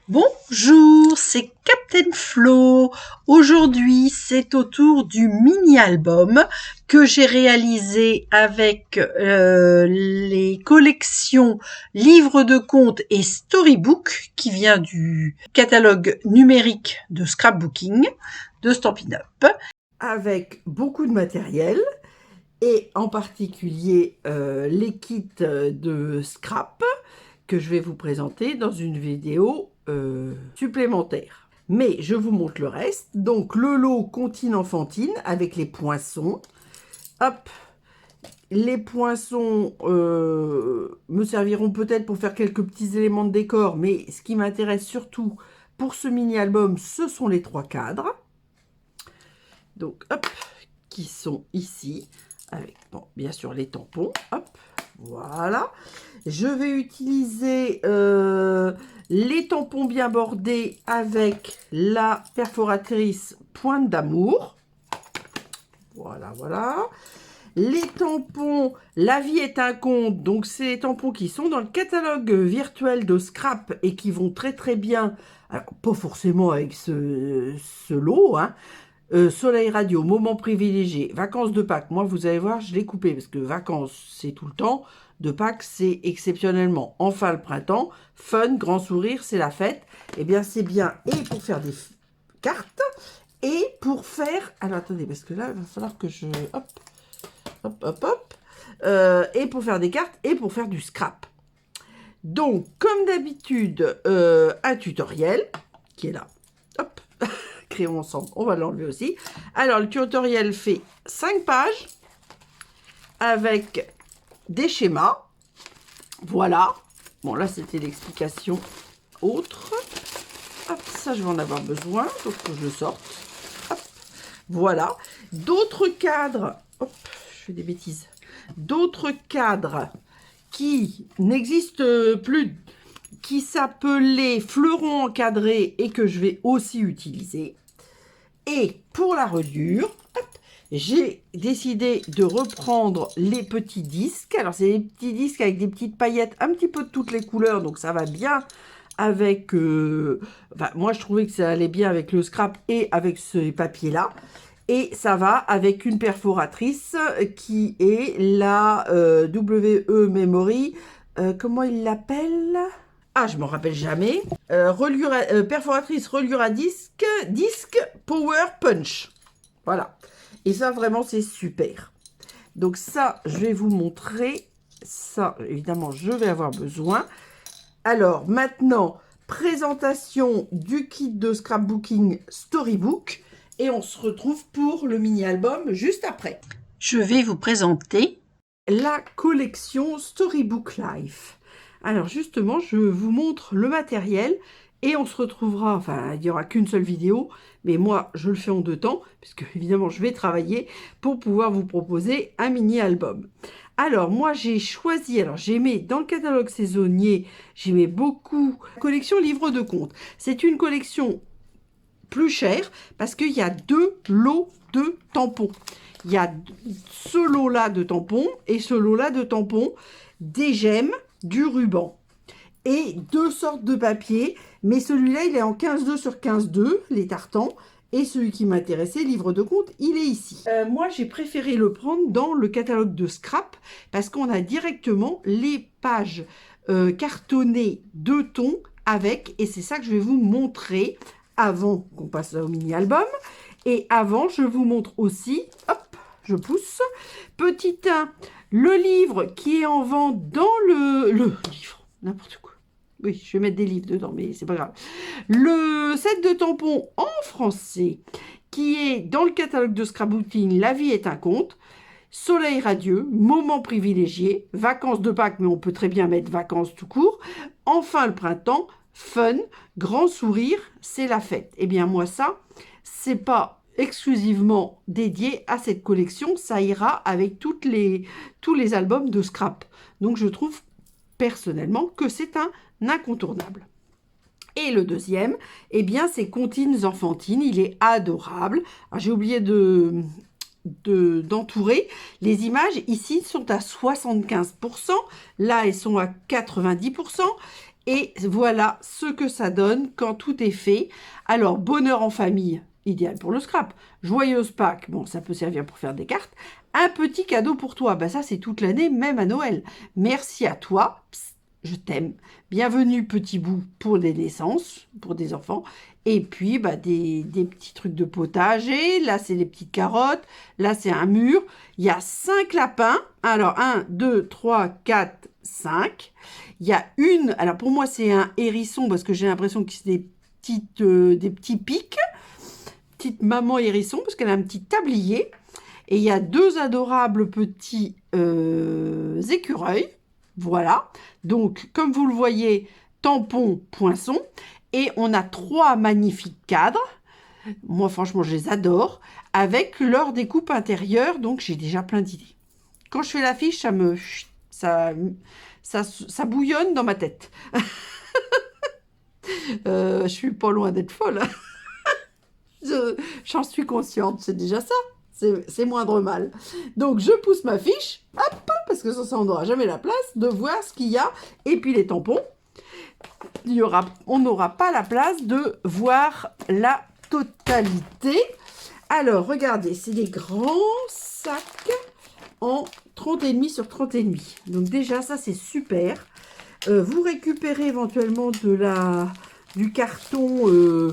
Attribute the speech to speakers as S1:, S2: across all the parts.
S1: Bonjour, c'est Captain Flo. Aujourd'hui, c'est au tour du mini-album que j'ai réalisé avec les collections livres de contes et storybook qui vient du catalogue numérique de scrapbooking de Stampin' Up. Avec beaucoup de matériel et en particulier les kits de scrap que je vais vous présenter dans une vidéo supplémentaire. Mais je vous montre le reste. Donc le lot Comptine Fantine avec les poinçons. Hop, les poinçons me serviront peut-être pour faire quelques petits éléments de décor, mais ce qui m'intéresse surtout pour ce mini-album, ce sont les 3 cadres. Donc hop, qui sont ici, avec bon, bien sûr les tampons. Hop, voilà. Je vais utiliser les tampons bien bordés avec la perforatrice Pointe d'Amour. Voilà, voilà. Les tampons, la vie est un conte. Donc, c'est les tampons qui sont dans le catalogue virtuel de Scrap et qui vont très très bien. Alors, pas forcément avec ce lot, hein. Soleil radio, moment privilégié, vacances de Pâques. Moi, vous allez voir, je l'ai coupé parce que vacances, c'est tout le temps. De Pâques, c'est exceptionnellement. Enfin, le printemps, fun, grand sourire, c'est la fête. Eh bien, c'est bien et pour faire des cartes et pour faire... Alors, attendez, parce que là, il va falloir que je... Hop, hop, hop, hop. Et pour faire des cartes et pour faire du scrap. Donc, comme d'habitude, un tutoriel qui est là. Hop. Crayon ensemble, on va l'enlever aussi. Alors, le tutoriel fait 5 pages avec des schémas. Voilà. Bon, là, c'était l'explication autre. Hop, ça, je vais en avoir besoin. Donc, faut que je le sorte. Hop, voilà. D'autres cadres. Hop, je fais des bêtises. D'autres cadres qui n'existent plus, qui s'appelaient fleurons encadrés et que je vais aussi utiliser. Et pour la reliure, j'ai décidé de reprendre les petits disques. Alors, c'est des petits disques avec des petites paillettes, un petit peu de toutes les couleurs, donc ça va bien avec... Enfin, moi, je trouvais que ça allait bien avec le scrap et avec ces papiers-là. Et ça va avec une perforatrice qui est la WE Memory. Comment il l'appelle ? Ah, je m'en rappelle jamais. Perforatrice reliure à disque Power Punch. Voilà. Et ça, vraiment, c'est super. Donc ça, je vais vous montrer. Ça, évidemment, je vais avoir besoin. Alors, maintenant, présentation du kit de scrapbooking Storybook. Et on se retrouve pour le mini-album juste après. Je vais vous présenter la collection Storybook Life. Alors justement, je vous montre le matériel et on se retrouvera, enfin il n'y aura qu'une seule vidéo, mais moi je le fais en 2 temps, puisque évidemment je vais travailler pour pouvoir vous proposer un mini-album. Alors moi j'ai choisi, alors j'aimais dans le catalogue saisonnier, j'aimais beaucoup la collection livres de contes. C'est une collection plus chère parce qu'il y a 2 lots de tampons. Il y a ce lot-là de tampons et ce lot-là de tampons, des gemmes, du ruban et 2 sortes de papier. Mais celui-là, il est en 15,2 sur 15,2, les tartans. Et celui qui m'intéressait, livre de compte, il est ici. Moi, j'ai préféré le prendre dans le catalogue de Scrap parce qu'on a directement les pages cartonnées de tons avec. Et c'est ça que je vais vous montrer avant qu'on passe au mini-album. Et avant, je vous montre aussi, hop, je pousse, petit 1, le livre qui est en vente dans le livre, n'importe quoi. Oui, je vais mettre des livres dedans, mais c'est pas grave. Le set de tampons en français qui est dans le catalogue de Scrapbooking, La vie est un conte, Soleil radieux, moment privilégié, vacances de Pâques, mais on peut très bien mettre vacances tout court, enfin le printemps, fun, grand sourire, c'est la fête. Eh bien moi ça, c'est pas exclusivement dédié à cette collection, ça ira avec tous les albums de Scrap. Donc je trouve personnellement que c'est un incontournable. Et le deuxième, eh bien c'est Comptines Enfantines, il est adorable. J'ai oublié d'entourer. Les images ici sont à 75%, là elles sont à 90%. Et voilà ce que ça donne quand tout est fait. Alors, bonheur en famille, idéal pour le scrap. Joyeuse Pâques, bon, ça peut servir pour faire des cartes. Un petit cadeau pour toi, bah ça c'est toute l'année, même à Noël. Merci à toi, psst, je t'aime. Bienvenue petit bout pour des naissances, pour des enfants. Et puis bah, des petits trucs de potager. Là c'est des petites carottes. Là c'est un mur. Il y a 5 lapins. Alors 1, 2, 3, 4, 5. Il y a une, alors pour moi c'est un hérisson parce que j'ai l'impression que c'est des petits pics. Petite maman hérisson parce qu'elle a un petit tablier. Et il y a 2 adorables petits écureuils. Voilà. Donc, comme vous le voyez, tampon, poinçon. Et on a 3 magnifiques cadres. Moi, franchement, je les adore. Avec leur découpe intérieure. Donc, j'ai déjà plein d'idées. Quand je fais l'affiche, ça bouillonne dans ma tête. Je suis pas loin d'être folle. J'en suis consciente, c'est déjà ça. C'est moindre mal. Donc, je pousse ma fiche, hop, parce que ça on n'aura jamais la place de voir ce qu'il y a. Et puis, les tampons, on n'aura pas la place de voir la totalité. Alors, regardez, c'est des grands sacs en 30,5 sur 30,5. Donc, déjà, ça, c'est super. Vous récupérez éventuellement du carton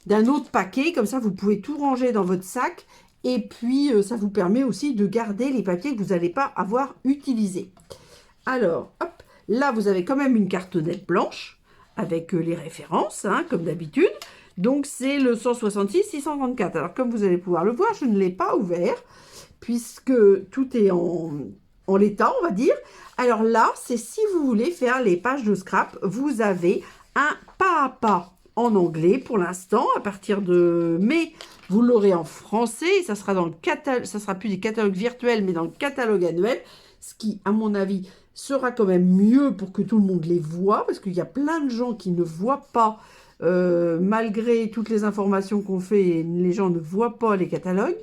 S1: d'un autre paquet. Comme ça, vous pouvez tout ranger dans votre sac. Et puis, ça vous permet aussi de garder les papiers que vous n'allez pas avoir utilisés. Alors, hop, là, vous avez quand même une cartonnette blanche avec les références, hein, comme d'habitude. Donc, c'est le 166-634. Alors, comme vous allez pouvoir le voir, je ne l'ai pas ouvert puisque tout est en l'état, on va dire. Alors là, c'est si vous voulez faire les pages de scrap, vous avez un pas à pas en anglais pour l'instant. À partir de mai, vous l'aurez en français. Ça sera dans le catalogue, ça sera plus des catalogues virtuels, mais dans le catalogue annuel. Ce qui, à mon avis, sera quand même mieux pour que tout le monde les voit, parce qu'il y a plein de gens qui ne voient pas, malgré toutes les informations qu'on fait, les gens ne voient pas les catalogues.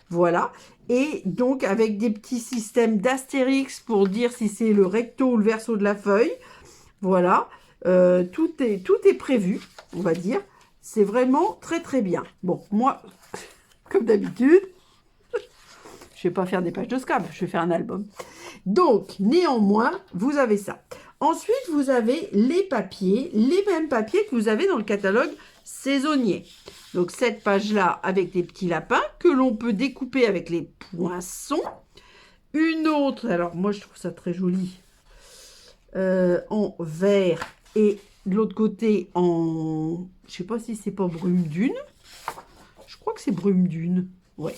S1: Voilà. Et donc, avec des petits systèmes d'astérix pour dire si c'est le recto ou le verso de la feuille. Voilà. Tout est prévu, on va dire. C'est vraiment très, très bien. Bon, moi, comme d'habitude, je ne vais pas faire des pages de scrap, je vais faire un album. Donc, néanmoins, vous avez ça. Ensuite, vous avez les papiers, les mêmes papiers que vous avez dans le catalogue saisonnier. Donc, cette page-là avec des petits lapins que l'on peut découper avec les poinçons. Une autre, alors moi, je trouve ça très joli, en vert et de l'autre côté en... Je sais pas si c'est pas brume dune. Je crois que c'est brume dune. Ouais.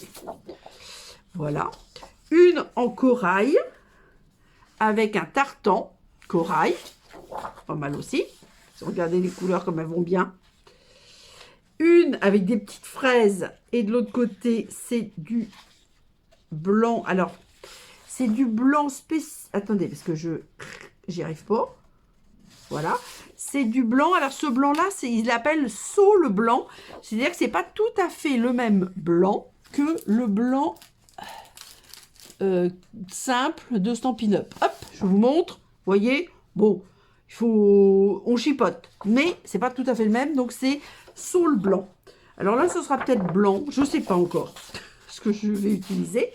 S1: Voilà. Une en corail avec un tartan corail. Pas mal aussi. Regardez les couleurs comme elles vont bien. Une avec des petites fraises et de l'autre côté, c'est du blanc. Alors, c'est du blanc spécial. Attendez, parce que j'y arrive pas. Voilà. C'est du blanc. Alors, ce blanc-là, il l'appelle saule blanc. C'est-à-dire que c'est pas tout à fait le même blanc que le blanc simple de Stampin' Up. Hop, je vous montre. Vous voyez? Bon, on chipote. Mais c'est pas tout à fait le même. Donc, c'est saule blanc. Alors là, ce sera peut-être blanc. Je ne sais pas encore ce que je vais utiliser.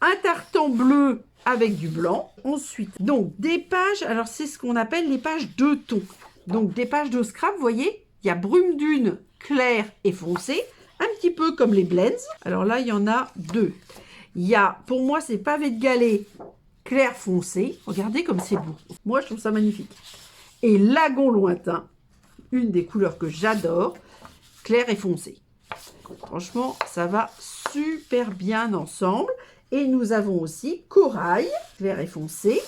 S1: Un tartan bleu avec du blanc. Ensuite, donc, des pages. Alors, c'est ce qu'on appelle les pages de ton. Donc, des pages de scrap, vous voyez, il y a brume dune, clair et foncé. Un petit peu comme les blends. Alors là, il y en a 2. Il y a, pour moi, c'est pavé de galets clair foncé. Regardez comme c'est beau. Moi, je trouve ça magnifique. Et lagon lointain, une des couleurs que j'adore, clair et foncé. Franchement, ça va super bien ensemble. Et nous avons aussi corail, clair et foncé.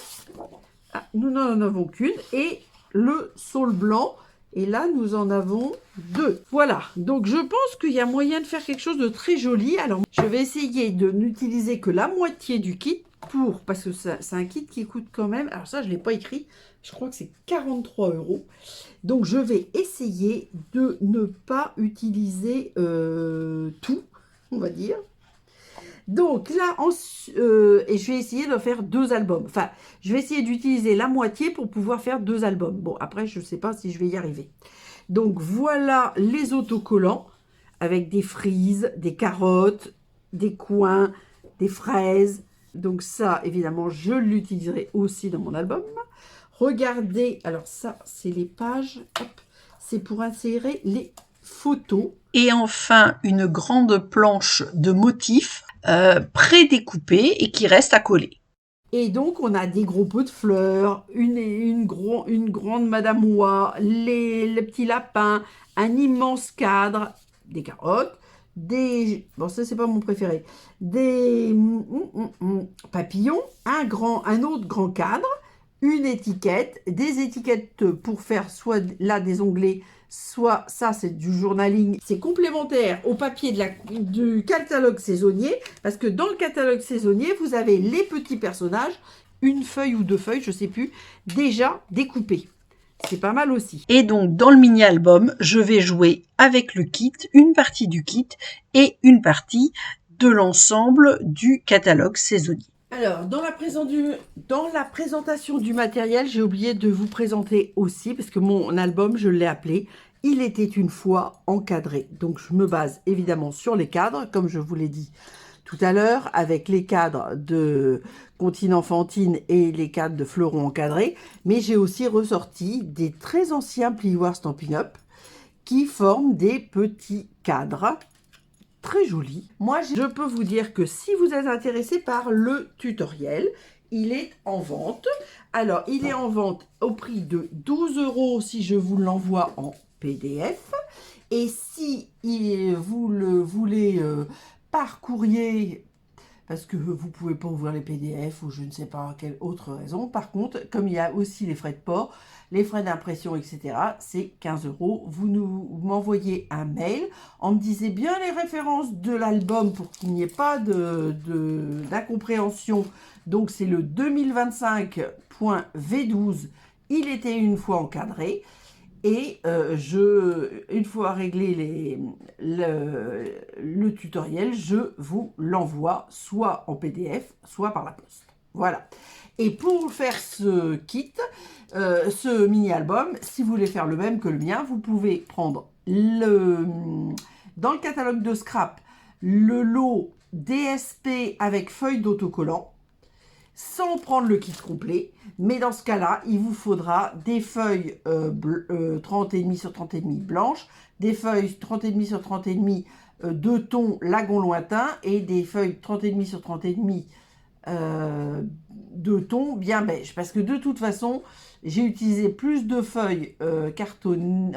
S1: Ah, nous n'en avons qu'une. Et le saule blanc. Et là, nous en avons 2. Voilà. Donc, je pense qu'il y a moyen de faire quelque chose de très joli. Alors, je vais essayer de n'utiliser que la moitié du kit parce que c'est un kit qui coûte quand même... Alors ça, je ne l'ai pas écrit. Je crois que c'est 43 €. Donc, je vais essayer de ne pas utiliser tout, on va dire. Donc là, et je vais essayer de faire 2 albums. Enfin, je vais essayer d'utiliser la moitié pour pouvoir faire 2 albums. Bon, après, je ne sais pas si je vais y arriver. Donc voilà les autocollants avec des frises, des carottes, des coings, des fraises. Donc ça, évidemment, je l'utiliserai aussi dans mon album. Regardez, alors ça, c'est les pages. C'est pour insérer les photos.
S2: Et enfin, une grande planche de motifs prédécoupée et qui reste à coller.
S1: Et donc, on a des gros pots de fleurs, une grande Madame Oie, les petits lapins, un immense cadre, des carottes, bon, ça, c'est pas mon préféré, des papillons, un autre grand cadre, une étiquette, des étiquettes pour faire soit là des onglets, soit ça c'est du journaling, c'est complémentaire au papier du catalogue saisonnier, parce que dans le catalogue saisonnier, vous avez les petits personnages, une feuille ou 2 feuilles, je sais plus, déjà découpées. C'est pas mal aussi.
S2: Et donc, dans le mini-album, je vais jouer avec le kit, une partie du kit et une partie de l'ensemble du catalogue saisonnier.
S1: Alors, dans la présentation du matériel, j'ai oublié de vous présenter aussi, parce que mon album, je l'ai appelé « Il était une fois encadré ». Donc, je me base évidemment sur les cadres, comme je vous l'ai dit tout à l'heure, avec les cadres de Continent Fantine et les cadres de Fleuron encadrés. Mais j'ai aussi ressorti des très anciens plioirs Stampin' Up qui forment des petits cadres très joli. Moi, je peux vous dire que si vous êtes intéressé par le tutoriel, il est en vente. Alors, il est en vente au prix de 12 € si je vous l'envoie en PDF. Et si vous le voulez par courrier, parce que vous ne pouvez pas ouvrir les PDF ou je ne sais pas quelle autre raison. Par contre, comme il y a aussi les frais de port, les frais d'impression, etc., c'est 15 €. Vous m'envoyez un mail, on me disait bien les références de l'album pour qu'il n'y ait pas d'incompréhension. Donc, c'est le 2025.V12, il était une fois encadré. Et une fois réglé le tutoriel, je vous l'envoie soit en PDF, soit par la poste. Voilà. Et pour faire ce kit, ce mini-album, si vous voulez faire le même que le mien, vous pouvez prendre dans le catalogue de Scrap, le lot DSP avec feuilles d'autocollant, sans prendre le kit complet, mais dans ce cas-là, il vous faudra des feuilles 30,5 sur 30,5 blanches, des feuilles 30,5 sur 30,5 de ton lagon lointain et des feuilles 30,5 sur 30,5 de ton bien beige. Parce que de toute façon, j'ai utilisé plus de feuilles cartonnées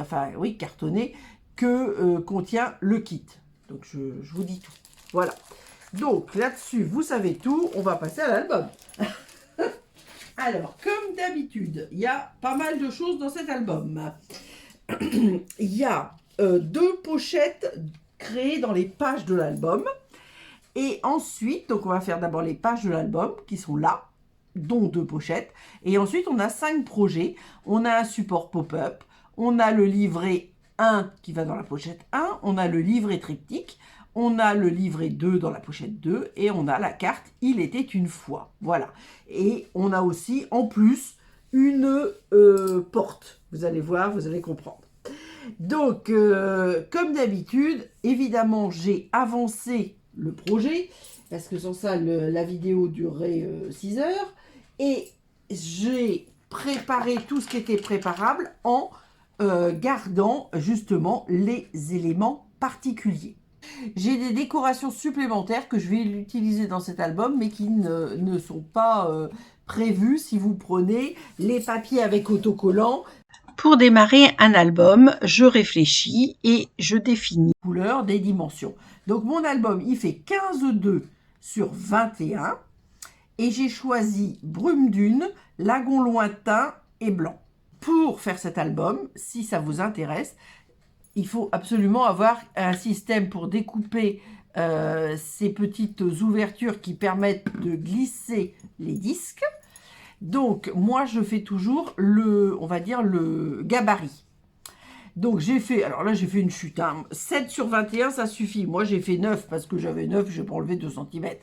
S1: que contient le kit. Donc, je vous dis tout. Voilà. Donc, là-dessus, vous savez tout. On va passer à l'album. Alors, comme d'habitude, il y a pas mal de choses dans cet album. Il y a 2 pochettes créées dans les pages de l'album. Et ensuite, donc on va faire d'abord les pages de l'album qui sont là, dont 2 pochettes. Et ensuite, on a 5 projets. On a un support pop-up. On a le livret 1 qui va dans la pochette 1. On a le livret triptyque. On a le livret 2 dans la pochette 2 et on a la carte « Il était une fois ». Voilà. Et on a aussi, en plus, une porte. Vous allez voir, vous allez comprendre. Donc, comme d'habitude, évidemment, j'ai avancé le projet parce que sans ça, la vidéo durerait 6 heures. Et j'ai préparé tout ce qui était préparable en gardant justement les éléments particuliers. J'ai des décorations supplémentaires que je vais utiliser dans cet album, mais qui ne sont pas prévues si vous prenez les papiers avec autocollants.
S2: Pour démarrer un album, je réfléchis et je définis
S1: les couleurs des dimensions. Donc mon album, il fait 15,2 sur 21 et j'ai choisi brume dune, lagon lointain et blanc. Pour faire cet album, si ça vous intéresse, il faut absolument avoir un système pour découper ces petites ouvertures qui permettent de glisser les disques. Donc, moi, je fais toujours on va dire, le gabarit. Donc j'ai fait, alors là j'ai fait une chute, hein. 7 sur 21 ça suffit. Moi j'ai fait 9 parce que j'avais 9, je vais pas enlever 2 cm.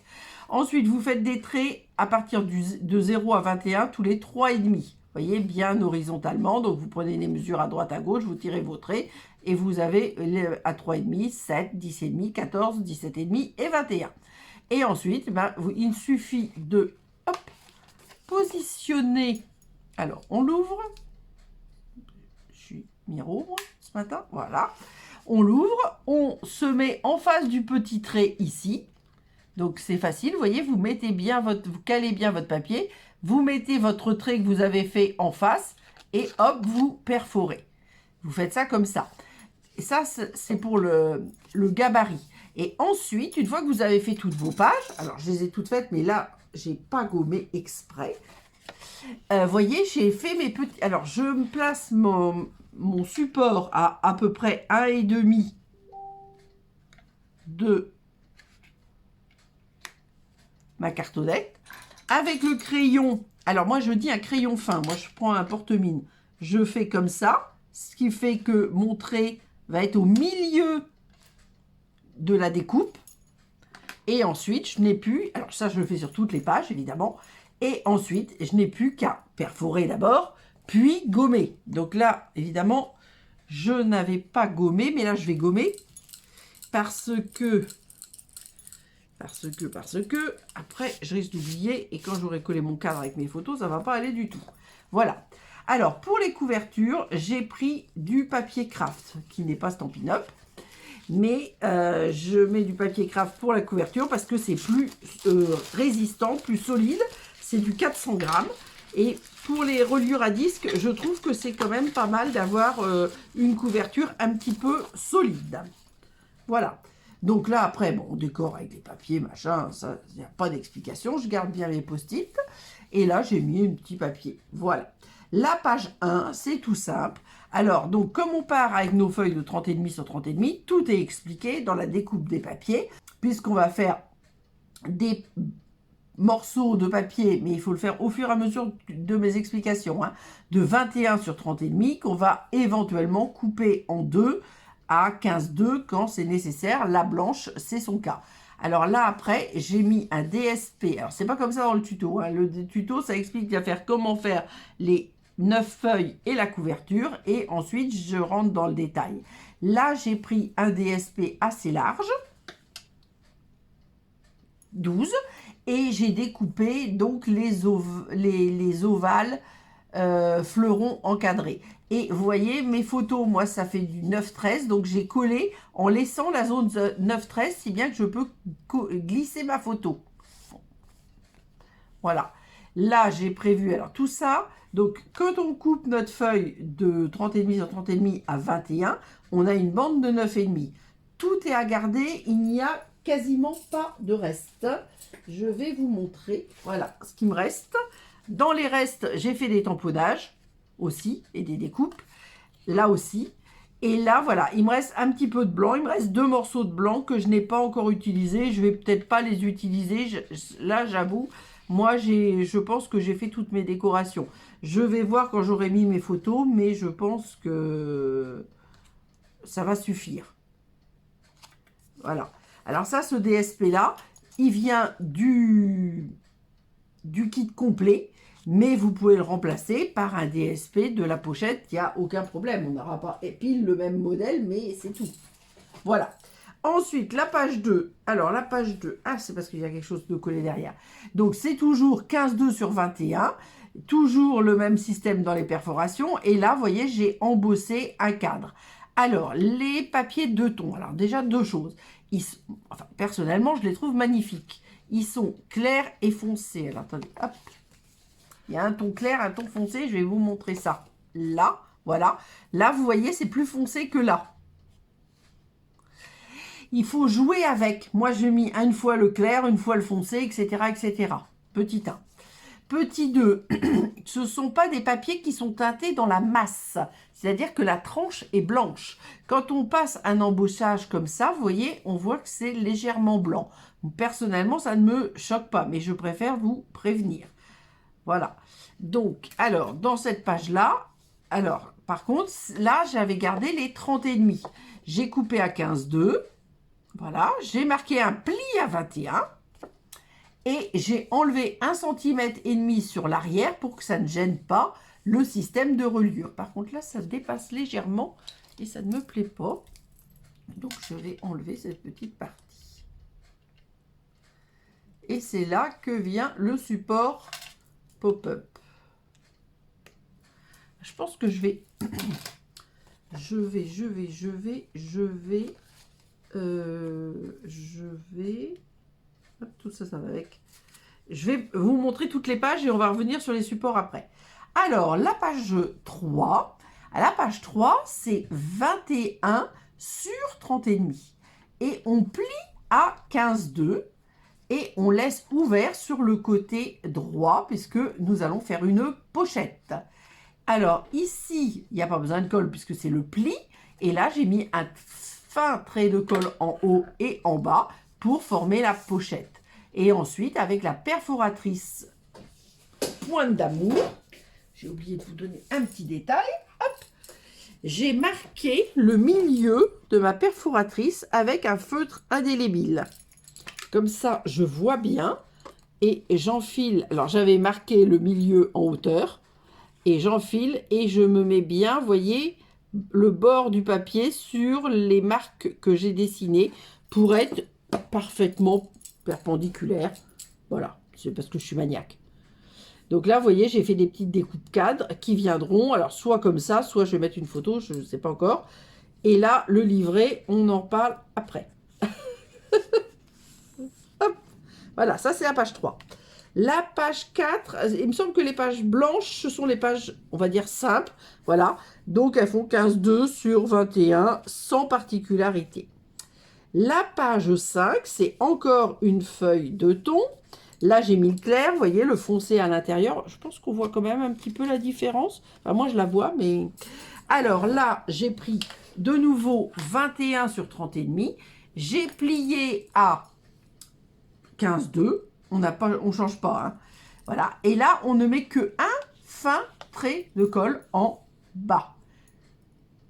S1: Ensuite vous faites des traits à partir de 0 à 21 tous les 3,5. Vous voyez, bien horizontalement. Donc vous prenez les mesures à droite à gauche, vous tirez vos traits et vous avez à 3,5, 7, 10,5, 14, 17,5 et 21. Et ensuite, il suffit de positionner. Alors on l'ouvre. Je suis mi-rouge ce matin, voilà. On l'ouvre, on se met en face du petit trait ici. Donc c'est facile, vous voyez, vous mettez bien vous calez bien votre papier, vous mettez votre trait que vous avez fait en face et hop, vous perforez. Vous faites ça comme ça. Et ça, c'est pour le gabarit. Et ensuite, une fois que vous avez fait toutes vos pages, alors je les ai toutes faites, mais là, j'ai pas gommé exprès. Voyez, j'ai fait mes petits... Alors, je me place mon support à peu près 1,5 de ma cartonnette. Avec le crayon, alors moi je dis un crayon fin, moi je prends un porte-mine. Je fais comme ça, ce qui fait que mon trait va être au milieu de la découpe. Et ensuite, je n'ai plus, alors ça je le fais sur toutes les pages évidemment, et ensuite je n'ai plus qu'à perforer d'abord, puis gommer. Donc là, évidemment, je n'avais pas gommé, mais là je vais gommer parce que, après je risque d'oublier, et quand j'aurai collé mon cadre avec mes photos, ça ne va pas aller du tout. Voilà. Alors, pour les couvertures, j'ai pris du papier craft, qui n'est pas Stampin' Up! Mais je mets du papier craft pour la couverture parce que c'est plus résistant, plus solide. C'est du 400 grammes. Et pour les reliures à disque, je trouve que c'est quand même pas mal d'avoir une couverture un petit peu solide. Voilà. Donc là, après, bon, on décore avec les papiers, machin, ça, il n'y a pas d'explication. Je garde bien mes post-it. Et là, j'ai mis un petit papier. Voilà. La page 1, c'est tout simple. Alors, donc, comme on part avec nos feuilles de 30,5 sur 30,5, tout est expliqué dans la découpe des papiers, puisqu'on va faire des morceaux de papier, mais il faut le faire au fur et à mesure de mes explications, hein, de 21 sur 30,5, qu'on va éventuellement couper en deux à 15,2 quand c'est nécessaire. La blanche, c'est son cas. Alors là, après, j'ai mis un DSP. Alors, c'est pas comme ça dans le tuto, hein. Le tuto, ça explique à faire comment faire les 9 feuilles et la couverture. Et ensuite, je rentre dans le détail. Là, j'ai pris un DSP assez large, 12. Et j'ai découpé donc les ovales fleurons encadrés. Et vous voyez, mes photos, moi, ça fait du 9-13. Donc, j'ai collé en laissant la zone 9-13, si bien que je peux glisser ma photo. Voilà. Là, j'ai prévu, alors tout ça, donc quand on coupe notre feuille de 30,5 sur 30,5 à 21, on a une bande de 9,5. Tout est à garder, il n'y a quasiment pas de reste. Je vais vous montrer, voilà, ce qui me reste. Dans les restes, j'ai fait des tamponnages aussi et des découpes, là aussi. Et là, voilà, il me reste un petit peu de blanc. Il me reste 2 morceaux de blanc que je n'ai pas encore utilisés. Je vais peut-être pas les utiliser. Là, j'avoue, moi, je pense que j'ai fait toutes mes décorations. Je vais voir quand j'aurai mis mes photos, mais je pense que ça va suffire. Voilà. Alors ça, ce DSP-là, il vient du kit complet. Mais vous pouvez le remplacer par un DSP de la pochette, il n'y a aucun problème. On n'aura pas pile le même modèle, mais c'est tout. Voilà. Ensuite, la page 2. Alors, la page 2, ah, c'est parce qu'il y a quelque chose de collé derrière. Donc, c'est toujours 15,2 sur 21. Toujours le même système dans les perforations. Et là, vous voyez, j'ai embossé un cadre. Alors, les papiers 2 tons. Alors, déjà, 2 choses. Enfin, personnellement, je les trouve magnifiques. Ils sont clairs et foncés. Alors, attendez, hop. Il y a un ton clair, un ton foncé. Je vais vous montrer ça. Là, voilà. Là, vous voyez, c'est plus foncé que là. Il faut jouer avec. Moi, j'ai mis une fois le clair, une fois le foncé, etc., etc. Petit 1. Petit 2, ce ne sont pas des papiers qui sont teintés dans la masse. C'est-à-dire que la tranche est blanche. Quand on passe un embossage comme ça, vous voyez, on voit que c'est légèrement blanc. Personnellement, ça ne me choque pas, mais je préfère vous prévenir. Voilà. Donc, alors, dans cette page-là, alors, Par contre, là, j'avais gardé les 30,5. J'ai coupé à 15,2. Voilà, j'ai marqué un pli à 21. Et j'ai enlevé 1,5 cm sur l'arrière pour que ça ne gêne pas le système de reliure. Par contre, là, ça dépasse légèrement et ça ne me plaît pas. Donc, je vais enlever cette petite partie. Et c'est là que vient le support pop-up. Je pense que je vais... Hop, tout ça, ça va avec. Je vais vous montrer toutes les pages et on va revenir sur les supports après. Alors, la page 3. À la page 3, c'est 21 sur 30,5. Et on plie à 15,2 et on laisse ouvert sur le côté droit puisque nous allons faire une pochette. Alors, ici, il n'y a pas besoin de colle puisque c'est le pli. Et là, j'ai mis un fin trait de colle en haut et en bas pour former la pochette. Et ensuite, avec la perforatrice pointe d'amour, j'ai oublié de vous donner un petit détail, hop, j'ai marqué le milieu de ma perforatrice avec un feutre indélébile. Comme ça, je vois bien et j'enfile. Alors, j'avais marqué le milieu en hauteur et j'enfile et je me mets bien, vous voyez, le bord du papier sur les marques que j'ai dessinées pour être parfaitement perpendiculaire. Voilà, c'est parce que je suis maniaque. Donc là, vous voyez, j'ai fait des petites découpes cadres qui viendront, alors soit comme ça, soit je vais mettre une photo, je ne sais pas encore. Et là, le livret, on en parle après. Hop, voilà, ça c'est la page 3. La page 4, il me semble que les pages blanches, ce sont les pages, on va dire, simples. Voilà, donc elles font 15,2 sur 21, sans particularité. La page 5, c'est encore une feuille de thon. Là, j'ai mis le clair, vous voyez, le foncé à l'intérieur. Je pense qu'on voit quand même un petit peu la différence. Enfin, moi, je la vois, mais... Alors là, j'ai pris de nouveau 21 sur 30,5. J'ai plié à 15,2. On ne change pas, hein. Voilà. Et là, on ne met que un fin trait de colle en bas.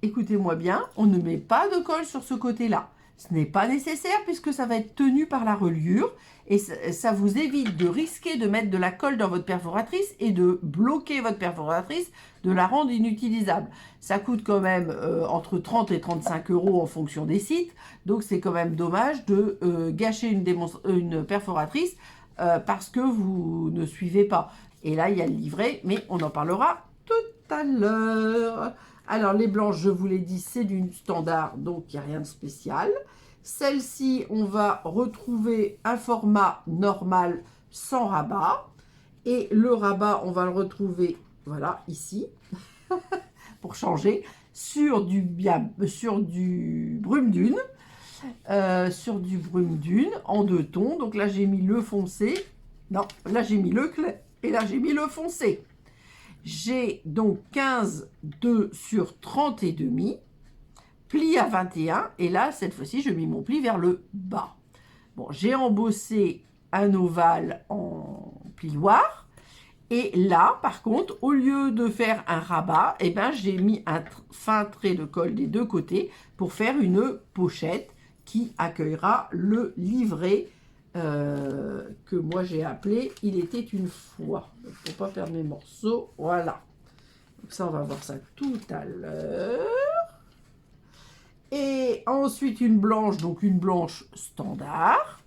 S1: Écoutez-moi bien, on ne met pas de colle sur ce côté-là. Ce n'est pas nécessaire puisque ça va être tenu par la reliure et ça vous évite de risquer de mettre de la colle dans votre perforatrice et de bloquer votre perforatrice, de la rendre inutilisable. Ça coûte quand même entre 30 et 35 € en fonction des sites, donc c'est quand même dommage de gâcher une perforatrice parce que vous ne suivez pas. Et là, il y a le livret, mais on en parlera tout à l'heure. Alors, les blanches, je vous l'ai dit, c'est du standard, donc il n'y a rien de spécial. Celle-ci, on va retrouver un format normal sans rabat. Et le rabat, on va le retrouver, voilà, ici, pour changer, sur du brume dune. En 2 tons. Donc là, j'ai mis le foncé. Non, là, j'ai mis le clair. Et là, j'ai mis le foncé. J'ai donc 15,2 sur 30,5, pli à 21, et là, cette fois-ci, je mets mon pli vers le bas. Bon, j'ai embossé un ovale en plioir, et là, par contre, au lieu de faire un rabat, eh ben, j'ai mis un fin trait de colle des deux côtés pour faire une pochette qui accueillera le livret que moi j'ai appelé « Il était une fois ». Il ne faut pas perdre mes morceaux. Voilà. Donc ça, on va voir ça tout à l'heure. Et ensuite, une blanche, donc une blanche standard.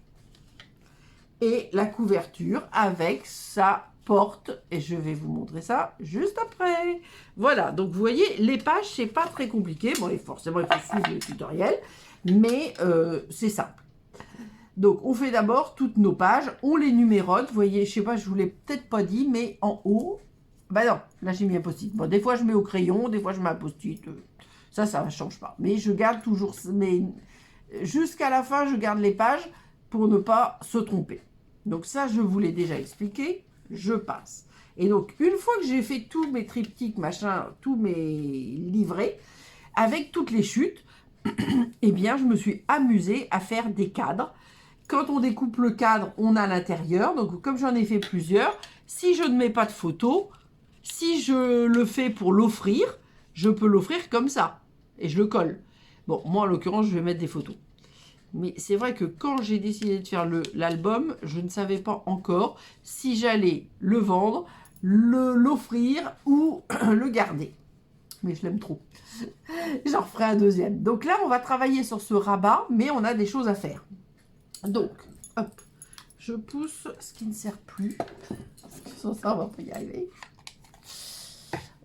S1: Et la couverture avec sa porte. Et je vais vous montrer ça juste après. Voilà. Donc, vous voyez, les pages, c'est pas très compliqué. Bon, et forcément, il faut suivre le tutoriel. Mais c'est simple. Donc, on fait d'abord toutes nos pages, on les numérote. Vous voyez, je sais pas, je vous l'ai peut-être pas dit, mais en haut, bah non, là j'ai mis un post-it. Bon, des fois je mets au crayon, des fois je mets un post-it. Ça ne change pas. Mais je garde toujours, mais jusqu'à la fin, je garde les pages pour ne pas se tromper. Donc ça, je vous l'ai déjà expliqué, je passe. Et donc, une fois que j'ai fait tous mes triptyques, machin, tous mes livrets, avec toutes les chutes, eh bien, je me suis amusée à faire des cadres. Quand on découpe le cadre, on a l'intérieur. Donc, comme j'en ai fait plusieurs, si je ne mets pas de photo, si je le fais pour l'offrir, je peux l'offrir comme ça. Et je le colle. Bon, moi, en l'occurrence, je vais mettre des photos. Mais c'est vrai que quand j'ai décidé de faire l'album, je ne savais pas encore si j'allais le vendre, l'offrir ou le garder. Mais je l'aime trop. J'en referai un deuxième. Donc là, on va travailler sur ce rabat, mais on a des choses à faire. Donc, hop, je pousse ce qui ne sert plus. Parce que sans ça, on ne va pas y arriver.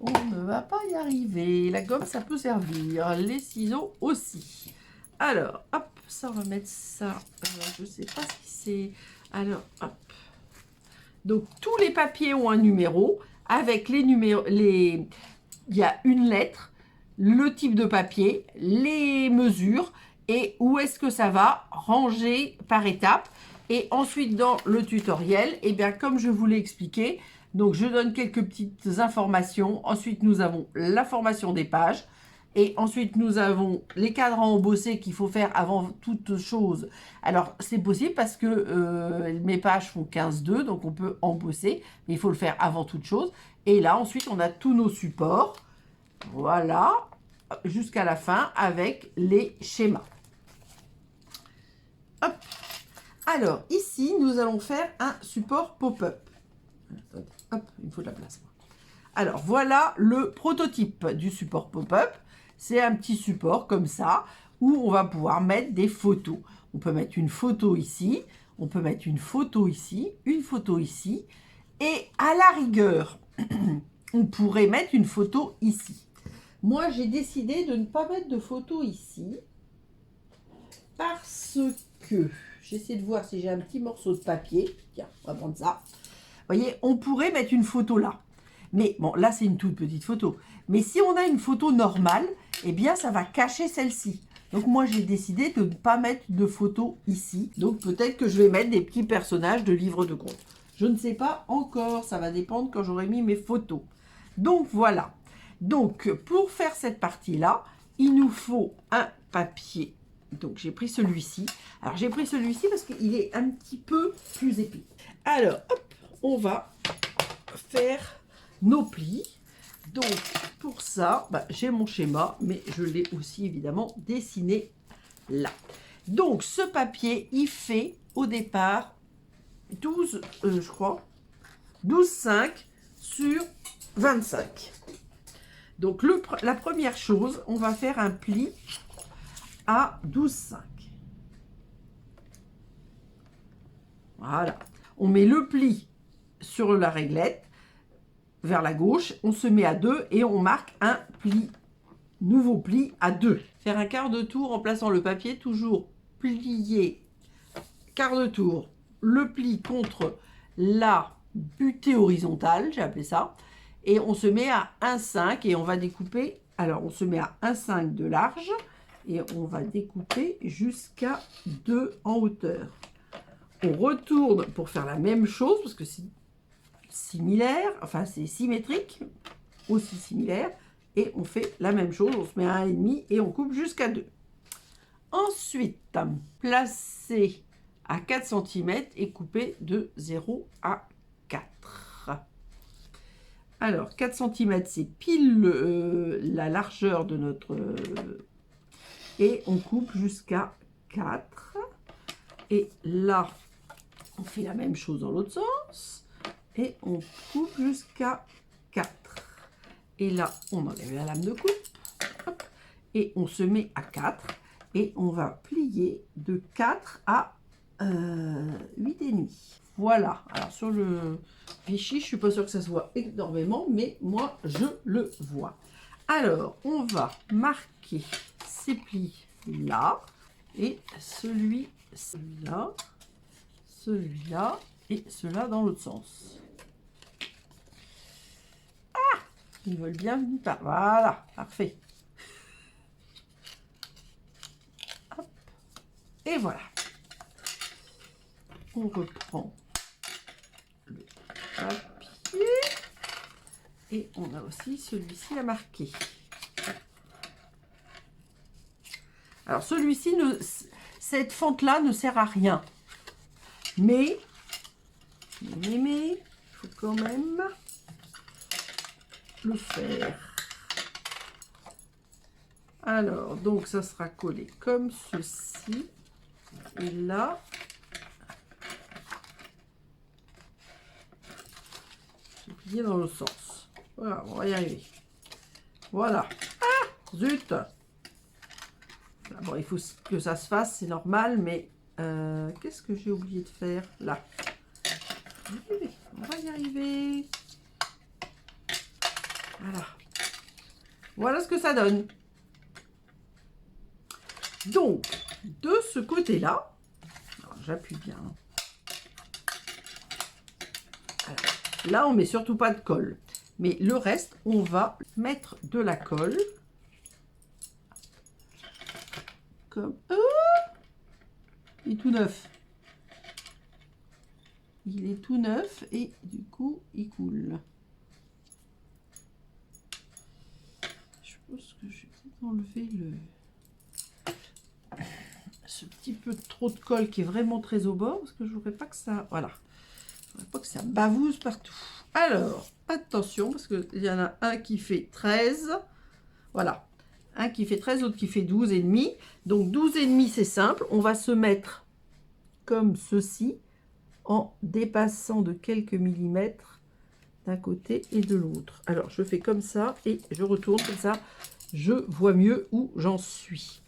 S1: On ne va pas y arriver. La gomme, ça peut servir. Les ciseaux aussi. Alors, hop, ça, on va mettre ça. Je ne sais pas ce qui c'est. Alors, hop. Donc, tous les papiers ont un numéro. Avec les numéros, il y a une lettre, le type de papier, les mesures et où est-ce que ça va, ranger par étapes. Et ensuite, dans le tutoriel, eh bien, comme je vous l'ai expliqué, donc je donne quelques petites informations. Ensuite, nous avons la formation des pages. Et ensuite, nous avons les cadrans embossés qu'il faut faire avant toute chose. Alors, c'est possible parce que mes pages font 15,2, donc on peut embosser. Mais il faut le faire avant toute chose. Et là, ensuite, on a tous nos supports. Voilà, jusqu'à la fin avec les schémas. Hop. Alors, ici, nous allons faire un support pop-up. Hop, il me faut de la place. Alors, voilà le prototype du support pop-up. C'est un petit support comme ça, où on va pouvoir mettre des photos. On peut mettre une photo ici, on peut mettre une photo ici, une photo ici. Et à la rigueur, on pourrait mettre une photo ici. Moi, j'ai décidé de ne pas mettre de photo ici, parce que, j'essaie de voir si j'ai un petit morceau de papier. Tiens, on va prendre ça. Vous voyez, on pourrait mettre une photo là. Mais bon, là, c'est une toute petite photo. Mais si on a une photo normale, eh bien, ça va cacher celle-ci. Donc, moi, j'ai décidé de ne pas mettre de photo ici. Donc, peut-être que je vais mettre des petits personnages de livres de comptes. Je ne sais pas encore. Ça va dépendre quand j'aurai mis mes photos. Donc, voilà. Donc, pour faire cette partie-là, il nous faut un papier. Donc, j'ai pris celui-ci. Alors, j'ai pris celui-ci parce qu'il est un petit peu plus épais. Alors, hop, on va faire nos plis. Donc, pour ça, j'ai mon schéma, mais je l'ai aussi évidemment dessiné là. Donc, ce papier, il fait au départ 12, je crois, 12,5 sur 25. Donc, la première chose, on va faire un pli à 12,5. Voilà. On met le pli sur la réglette vers la gauche, on se met à 2 et on marque un pli, nouveau pli à 2. Faire un quart de tour en plaçant le papier, toujours plier, quart de tour, le pli contre la butée horizontale, j'ai appelé ça, et on se met à 1,5 et on va découper, alors on se met à 1,5 de large et on va découper jusqu'à 2 en hauteur. On retourne pour faire la même chose parce que c'est similaire, enfin c'est symétrique, aussi similaire, et on fait la même chose, on se met à 1,5 et on coupe jusqu'à 2. Ensuite, placer à 4 cm et couper de 0 à 4. Alors, 4 cm, c'est pile la largeur de notre... et on coupe jusqu'à 4. Et là, on fait la même chose dans l'autre sens. Et on coupe jusqu'à 4. Et là, on enlève la lame de coupe. Hop, et on se met à 4. Et on va plier de 4 à 8,5. Voilà. Alors, sur le Vichy, je ne suis pas sûre que ça se voit énormément, mais moi, je le vois. Alors, on va marquer ces plis-là. Et celui-là, celui-là et cela dans l'autre sens. Ah, ils veulent bien venir par. Voilà, parfait. Hop. Et voilà. On reprend le papier. Et on a aussi celui-ci à marquer. Alors celui-ci, cette fente-là ne sert à rien. Mais, il faut quand même le faire. Alors, donc ça sera collé comme ceci. Et là, j'ai plié dans le sens. Voilà, on va y arriver. Voilà. Ah, zut. Bon, il faut que ça se fasse, c'est normal, mais qu'est-ce que j'ai oublié de faire là? On va y arriver. Voilà. Voilà ce que ça donne. Donc, de ce côté-là, j'appuie bien. Alors, là, on met surtout pas de colle. Mais le reste, on va mettre de la colle. Comme... il est tout neuf. Il est tout neuf et du coup, il coule. Je pense que je vais peut-être enlever ce petit peu trop de colle qui est vraiment très au bord parce que je voudrais pas que ça... Voilà. Je voudrais pas que ça bavouze partout. Alors, attention parce qu'il y en a un qui fait 13. Voilà. Un qui fait 13, l'autre qui fait 12,5. Donc 12,5, c'est simple. On va se mettre comme ceci en dépassant de quelques millimètres d'un côté et de l'autre. Alors, je fais comme ça et je retourne comme ça. Je vois mieux où j'en suis.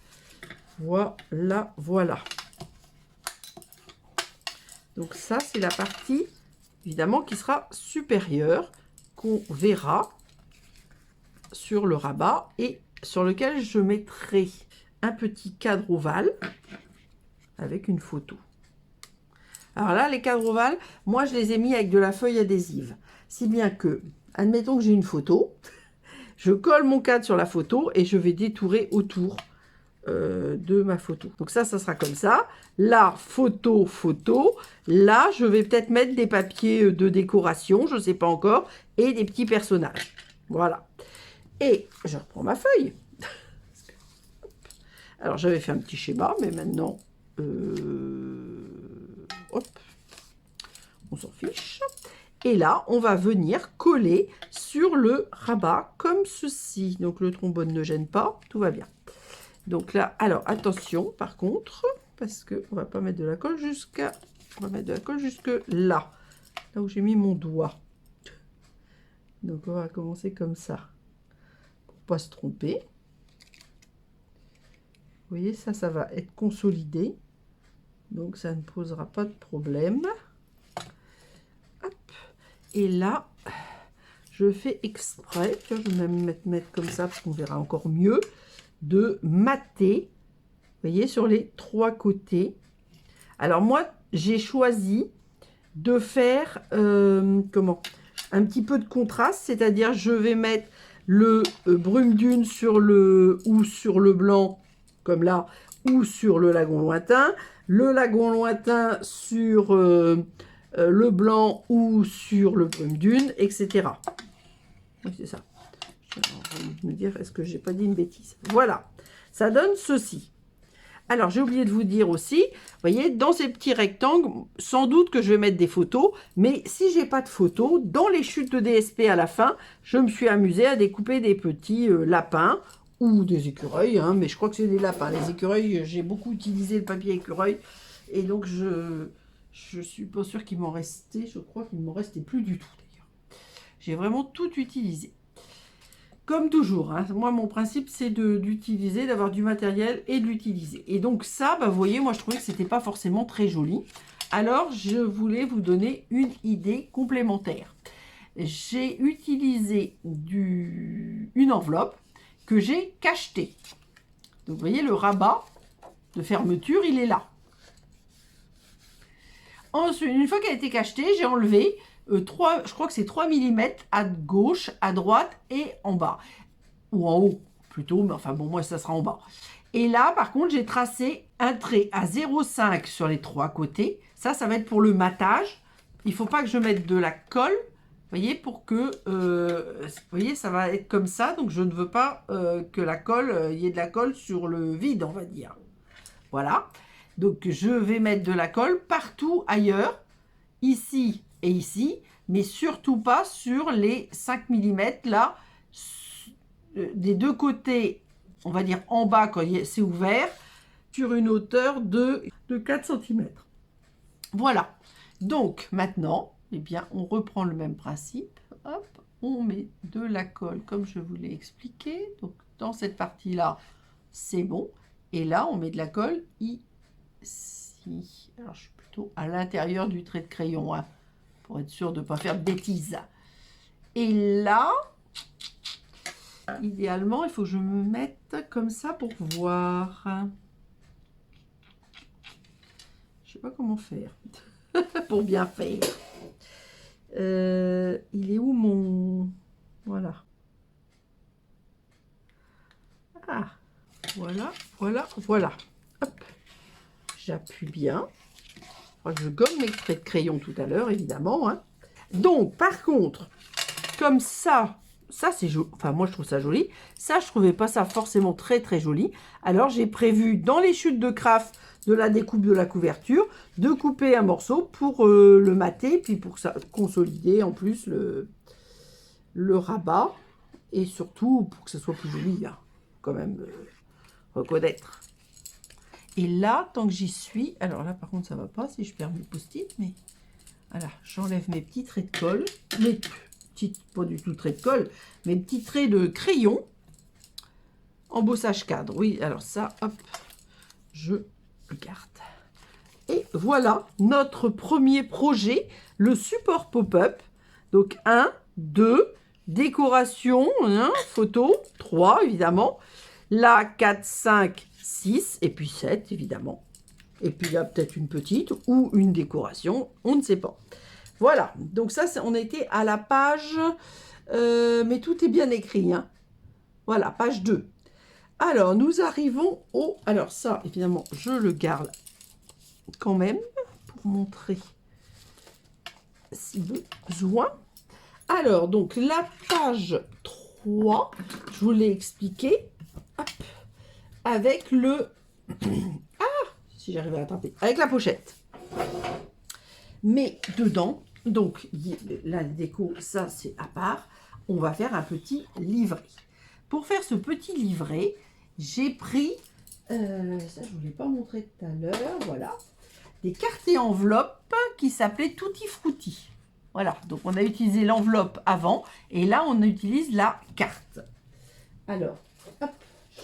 S1: Voilà, voilà. Donc ça, c'est la partie, évidemment, qui sera supérieure, qu'on verra sur le rabat et sur lequel je mettrai un petit cadre ovale avec une photo. Alors là, les cadres ovales, moi, je les ai mis avec de la feuille adhésive. Si bien que, admettons que j'ai une photo, je colle mon cadre sur la photo et je vais détourer autour de ma photo. Donc ça sera comme ça. Là, photo, photo. Là, je vais peut-être mettre des papiers de décoration, je ne sais pas encore, et des petits personnages. Voilà. Et je reprends ma feuille. Alors, j'avais fait un petit schéma, mais maintenant, hop, on s'en fiche. Et là, on va venir coller sur le rabat comme ceci. Donc, le trombone ne gêne pas, tout va bien. Donc là, alors attention, par contre, parce qu'on ne va pas mettre de la colle jusqu'à... On va mettre de la colle jusque là, là où j'ai mis mon doigt. Donc, on va commencer comme ça, pour ne pas se tromper. Vous voyez, ça va être consolidé. Donc, ça ne posera pas de problème. Hop. Et là, je fais exprès, je vais même mettre comme ça, parce qu'on verra encore mieux, de mater, vous voyez, sur les trois côtés. Alors, moi, j'ai choisi de faire, comment, un petit peu de contraste, c'est-à-dire, je vais mettre le brume dune sur le blanc, comme là, ou sur le lagon lointain, le lagon lointain sur le blanc ou sur le brume dune, etc. Oui, c'est ça. J'ai envie de me dire, est-ce que j'ai pas dit une bêtise? Voilà, ça donne ceci. Alors, j'ai oublié de vous dire aussi, vous voyez, dans ces petits rectangles, sans doute que je vais mettre des photos, mais si j'ai pas de photos, dans les chutes de DSP à la fin, je me suis amusée à découper des petits lapins ou des écureuils, hein, mais je crois que c'est des lapins. Les écureuils, j'ai beaucoup utilisé le papier écureuil, et donc je suis pas sûre qu'il m'en restait, je crois qu'il ne m'en restait plus du tout d'ailleurs. J'ai vraiment tout utilisé. Comme toujours, hein, moi mon principe c'est d'utiliser, d'avoir du matériel et de l'utiliser. Et donc ça, bah, vous voyez, moi je trouvais que c'était pas forcément très joli. Alors je voulais vous donner une idée complémentaire. J'ai utilisé une enveloppe que j'ai cachetée. Donc vous voyez, le rabat de fermeture, il est là. Ensuite, une fois qu'elle a été cachetée, j'ai enlevé... je crois que c'est 3 mm à gauche, à droite et en bas. Ou en haut, plutôt, mais enfin bon, moi, ça sera en bas. Et là, par contre, j'ai tracé un trait à 0,5 sur les trois côtés. Ça va être pour le matage. Il ne faut pas que je mette de la colle, vous voyez, pour que... vous voyez, ça va être comme ça. Donc, je ne veux pas que la colle, il y ait de la colle sur le vide, on va dire. Voilà. Donc, je vais mettre de la colle partout ailleurs. Ici et ici, mais surtout pas sur les 5 mm là, des deux côtés on va dire en bas quand c'est ouvert, sur une hauteur de 4 cm. Voilà. Donc maintenant, eh bien, on reprend le même principe. Hop, on met de la colle comme je vous l'ai expliqué. Donc dans cette partie-là, c'est bon. Et là, on met de la colle ici. Alors je suis plutôt à l'intérieur du trait de crayon, hein, pour être sûr de ne pas faire de bêtises. Et là, idéalement, il faut que je me mette comme ça pour voir. Je sais pas comment faire pour bien faire. Il est où mon... Voilà. Ah, voilà, voilà, voilà. Hop. J'appuie bien. Je gomme mes traits de crayon tout à l'heure, évidemment. Hein. Donc, par contre, comme ça c'est joli. Enfin, moi, je trouve ça joli. Ça, je trouvais pas ça forcément très, très joli. Alors, j'ai prévu, dans les chutes de craft de la découpe de la couverture, de couper un morceau pour le mater, puis pour ça, consolider en plus le rabat. Et surtout, pour que ça soit plus joli, hein, quand même, reconnaître. Et là, tant que j'y suis, alors là, par contre, ça va pas si je perds mes post-it, mais voilà, j'enlève mes petits traits de colle, mes petites, pas du tout traits de colle, mes petits traits de crayon, embossage cadre. Oui, alors ça, hop, je le garde. Et voilà notre premier projet, le support pop-up. Donc 1, 2, décoration, hein, photo, 3 évidemment. Là, 4, 5, 6 et puis 7 évidemment. Et puis là, peut-être une petite ou une décoration, on ne sait pas. Voilà, donc ça, on était à la page, mais tout est bien écrit. Hein. Voilà, page 2. Alors, nous arrivons au... Alors ça, évidemment, je le garde quand même pour montrer si besoin. Alors, donc, la page 3, je vous l'ai expliqué, hop, avec le... Ah, si j'arrive à l'attraper, avec la pochette. Mais dedans, donc, la déco, ça, c'est à part, on va faire un petit livret. Pour faire ce petit livret, j'ai pris, ça je ne vous l'ai pas montré tout à l'heure, voilà, des cartes et enveloppes qui s'appelaient Tutti Frutti. Voilà, donc on a utilisé l'enveloppe avant, et là on utilise la carte. Alors, hop,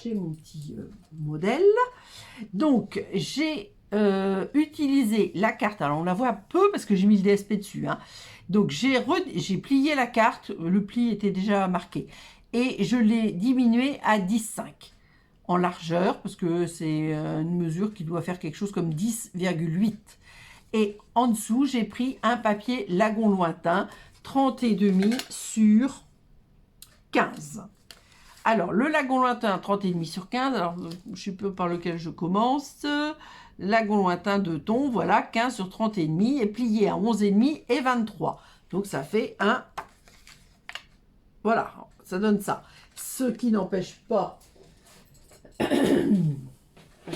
S1: j'ai mon petit modèle. Donc, j'ai utilisé la carte, alors on la voit peu parce que j'ai mis le DSP dessus. Hein. Donc, j'ai plié la carte, le pli était déjà marqué. Et je l'ai diminué à 10,5 en largeur, parce que c'est une mesure qui doit faire quelque chose comme 10,8. Et en dessous, j'ai pris un papier lagon lointain, 30,5 sur 15. Alors, le lagon lointain, 30,5 sur 15, alors je sais pas par lequel je commence. Lagon lointain de ton, voilà, 15 sur 30,5, et plié à 11,5 et 23. Donc, ça fait un... Voilà, ça donne ça. Ce qui n'empêche pas... pas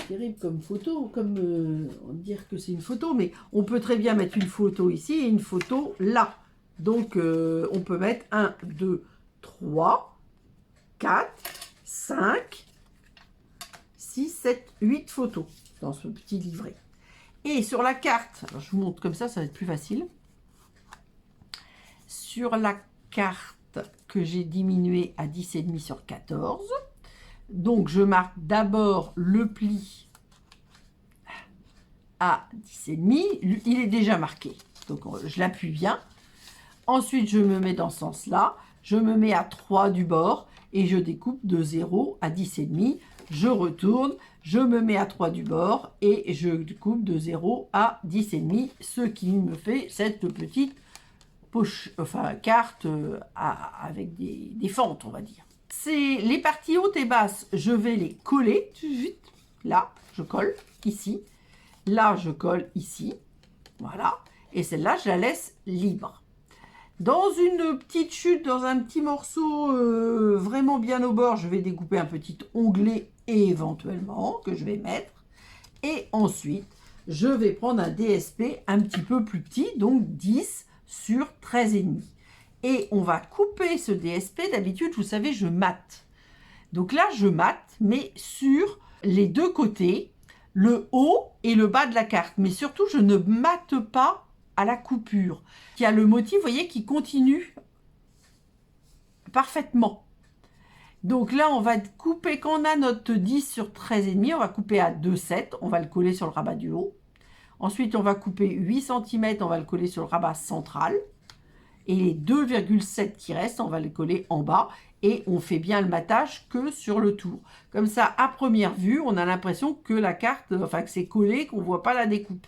S1: terrible comme photo, comme dire que c'est une photo, mais on peut très bien mettre une photo ici et une photo là. Donc, on peut mettre 1, 2, 3, 4, 5, 6, 7, 8 photos dans ce petit livret. Et sur la carte, alors je vous montre comme ça va être plus facile. Sur la carte que j'ai diminué à 10,5 sur 14. Donc, je marque d'abord le pli à 10,5. Il est déjà marqué. Donc, je l'appuie bien. Ensuite, je me mets dans ce sens-là. Je me mets à 3 du bord et je découpe de 0 à 10,5. Je retourne. Je me mets à 3 du bord et je découpe de 0 à 10,5. Ce qui me fait cette petite poche, enfin carte avec des fentes, on va dire. C'est les parties hautes et basses, je vais les coller tout de suite. Là, je colle ici. Là, je colle ici. Voilà. Et celle-là, je la laisse libre. Dans une petite chute, dans un petit morceau vraiment bien au bord, je vais découper un petit onglet éventuellement que je vais mettre. Et ensuite, je vais prendre un DSP un petit peu plus petit, donc 10 sur 13,5. Et on va couper ce DSP. D'habitude, vous savez, je mate. Donc là, je mate mais sur les deux côtés, le haut et le bas de la carte. Mais surtout, je ne mate pas à la coupure. Il y a le motif, vous voyez, qui continue parfaitement. Donc là, on va couper, quand on a notre 10 sur 13,5, on va couper à 2,7, on va le coller sur le rabat du haut. Ensuite, on va couper 8 cm, on va le coller sur le rabat central. Et les 2,7 qui restent, on va les coller en bas. Et on fait bien le matage que sur le tour. Comme ça, à première vue, on a l'impression que la carte, enfin que c'est collé, qu'on ne voit pas la découpe.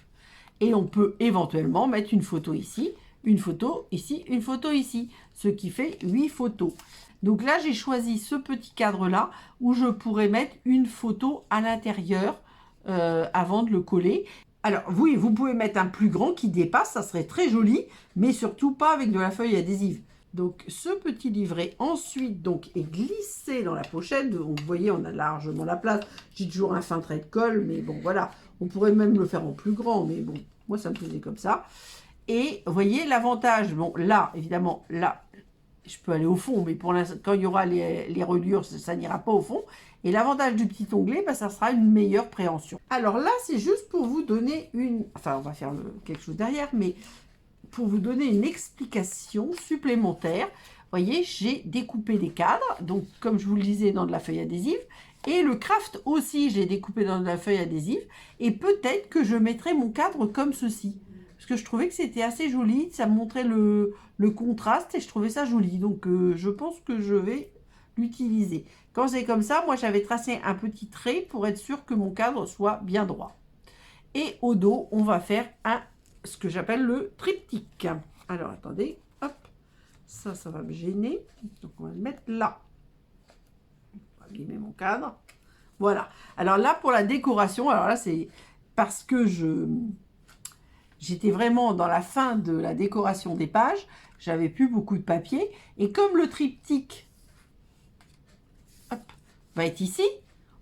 S1: Et on peut éventuellement mettre une photo ici, une photo ici, une photo ici. Ce qui fait 8 photos. Donc là, j'ai choisi ce petit cadre-là où je pourrais mettre une photo à l'intérieur avant de le coller. Alors, oui, vous pouvez mettre un plus grand qui dépasse, ça serait très joli, mais surtout pas avec de la feuille adhésive. Donc, ce petit livret, ensuite, donc, est glissé dans la pochette. Donc, vous voyez, on a largement la place. J'ai toujours un fin trait de colle, mais bon, voilà. On pourrait même le faire en plus grand, mais bon, moi, ça me faisait comme ça. Et, vous voyez, l'avantage, bon, là, évidemment, là, je peux aller au fond, mais pour l'instant, quand il y aura les reliures, ça n'ira pas au fond. Et l'avantage du petit onglet, bah, ça sera une meilleure préhension. Alors là, c'est juste pour vous donner une... Enfin, on va faire quelque chose derrière, mais pour vous donner une explication supplémentaire. Vous voyez, j'ai découpé des cadres, donc comme je vous le disais, dans de la feuille adhésive. Et le craft aussi, j'ai découpé dans de la feuille adhésive. Et peut-être que je mettrai mon cadre comme ceci. Parce que je trouvais que c'était assez joli, ça montrait le contraste et je trouvais ça joli. Donc je pense que je vais l'utiliser. Quand c'est comme ça, moi j'avais tracé un petit trait pour être sûr que mon cadre soit bien droit. Et au dos, on va faire ce que j'appelle le triptyque. Alors attendez, hop, ça va me gêner. Donc on va le mettre là. On va abîmer mon cadre. Voilà. Alors là, pour la décoration, alors là c'est parce que j'étais vraiment dans la fin de la décoration des pages, j'avais plus beaucoup de papier, et comme le triptyque va être ici,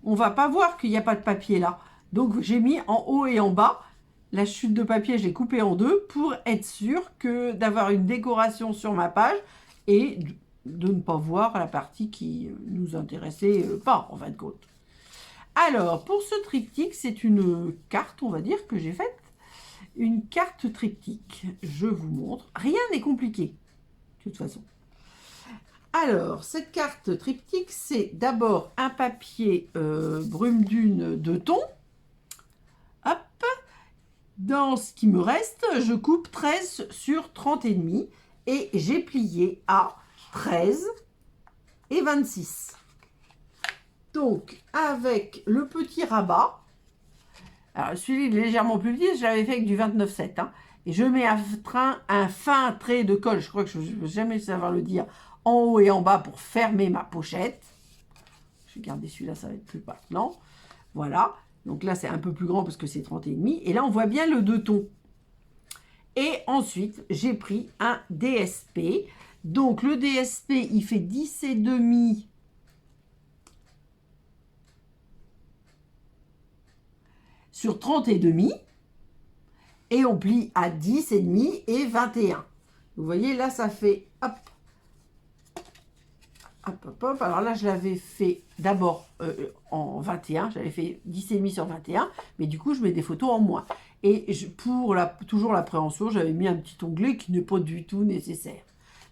S1: on va pas voir qu'il n'y a pas de papier là. Donc j'ai mis en haut et en bas, la chute de papier, j'ai coupé en deux pour être sûr que d'avoir une décoration sur ma page et de ne pas voir la partie qui nous intéressait pas en fin de compte. Alors, pour ce triptyque, c'est une carte, on va dire, que j'ai faite. Une carte triptyque, je vous montre. Rien n'est compliqué, de toute façon. Alors, cette carte triptyque, c'est d'abord un papier brume dune de thon. Hop. Dans ce qui me reste, je coupe 13 sur 30,5 et j'ai plié à 13 et 26. Donc, avec le petit rabat, alors celui légèrement plus petit, je l'avais fait avec du 29,7. Hein, et je mets un fin trait de colle, je crois que je ne vais jamais savoir le dire, en haut et en bas pour fermer ma pochette. Je vais garder celui-là, ça va être plus maintenant. Voilà. Donc là, c'est un peu plus grand parce que c'est 30,5. Et là, on voit bien le deux tons. Et ensuite, j'ai pris un DSP. Donc, le DSP, il fait 10,5 sur 30,5. Et on plie à 10,5 et 21. Vous voyez, là, ça fait... Hop. Hop, hop, hop. Alors là, je l'avais fait d'abord en 21. J'avais fait 10,5 sur 21. Mais du coup, je mets des photos en moins. Et pour toujours l'appréhension, j'avais mis un petit onglet qui n'est pas du tout nécessaire.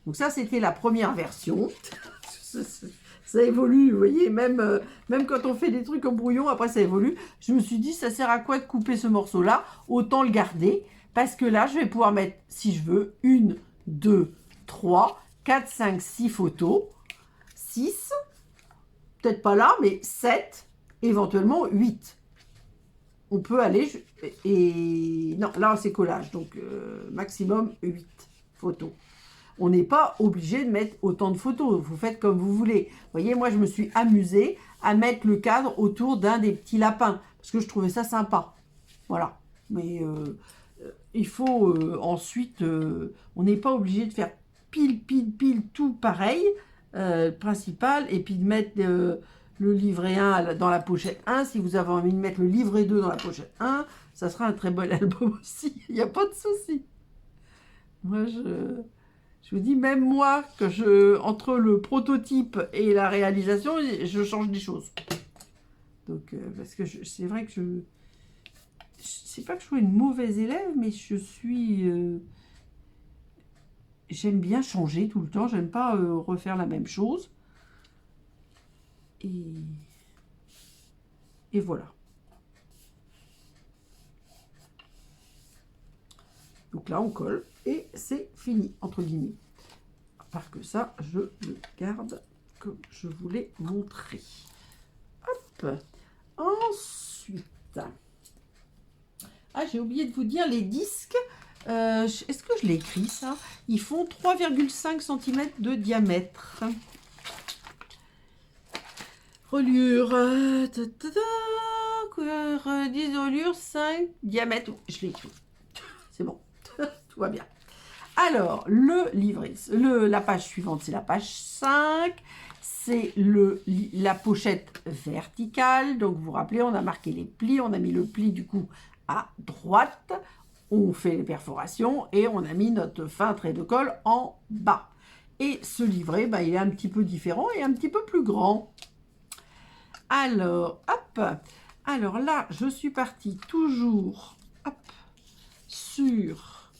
S1: Donc ça, c'était la première version. Ça évolue, vous voyez, même quand on fait des trucs en brouillon, après ça évolue. Je me suis dit, ça sert à quoi de couper ce morceau-là? Autant le garder. Parce que là, je vais pouvoir mettre, si je veux, 1, 2, 3, 4, 5, 6 photos. 6, peut-être pas là, mais 7, éventuellement 8. On peut aller, et non, là c'est collage, donc maximum 8 photos. On n'est pas obligé de mettre autant de photos, vous faites comme vous voulez. Vous voyez, moi je me suis amusée à mettre le cadre autour d'un des petits lapins, parce que je trouvais ça sympa. Voilà, mais il faut ensuite, on n'est pas obligé de faire pile tout pareil, principal, et puis de mettre le livret 1 dans la pochette 1. Si vous avez envie de mettre le livret 2 dans la pochette 1, ça sera un très bon album aussi. Il n'y a pas de souci. Moi, je vous dis, même moi, entre le prototype et la réalisation, je change des choses. Donc, parce que c'est vrai que c'est pas que je sois une mauvaise élève, mais je suis... j'aime bien changer tout le temps, j'aime pas refaire la même chose. Et voilà. Donc là, on colle et c'est fini, entre guillemets. À part que ça, je le garde comme je vous l'ai montré. Hop. Ensuite, j'ai oublié de vous dire, les disques, est-ce que je l'ai écrit ça? Ils font 3,5 cm de diamètre. Reliure, 10 reliures, 5 diamètre. Je l'ai écrit. C'est bon, tout va bien. Alors, le livret, la page suivante, c'est la page 5. C'est la pochette verticale. Donc, vous vous rappelez, on a marqué les plis. On a mis le pli, du coup, à droite. On fait les perforations et on a mis notre fin trait de colle en bas. Et ce livret, il est un petit peu différent et un petit peu plus grand. Alors, hop. Alors là, je suis partie toujours sur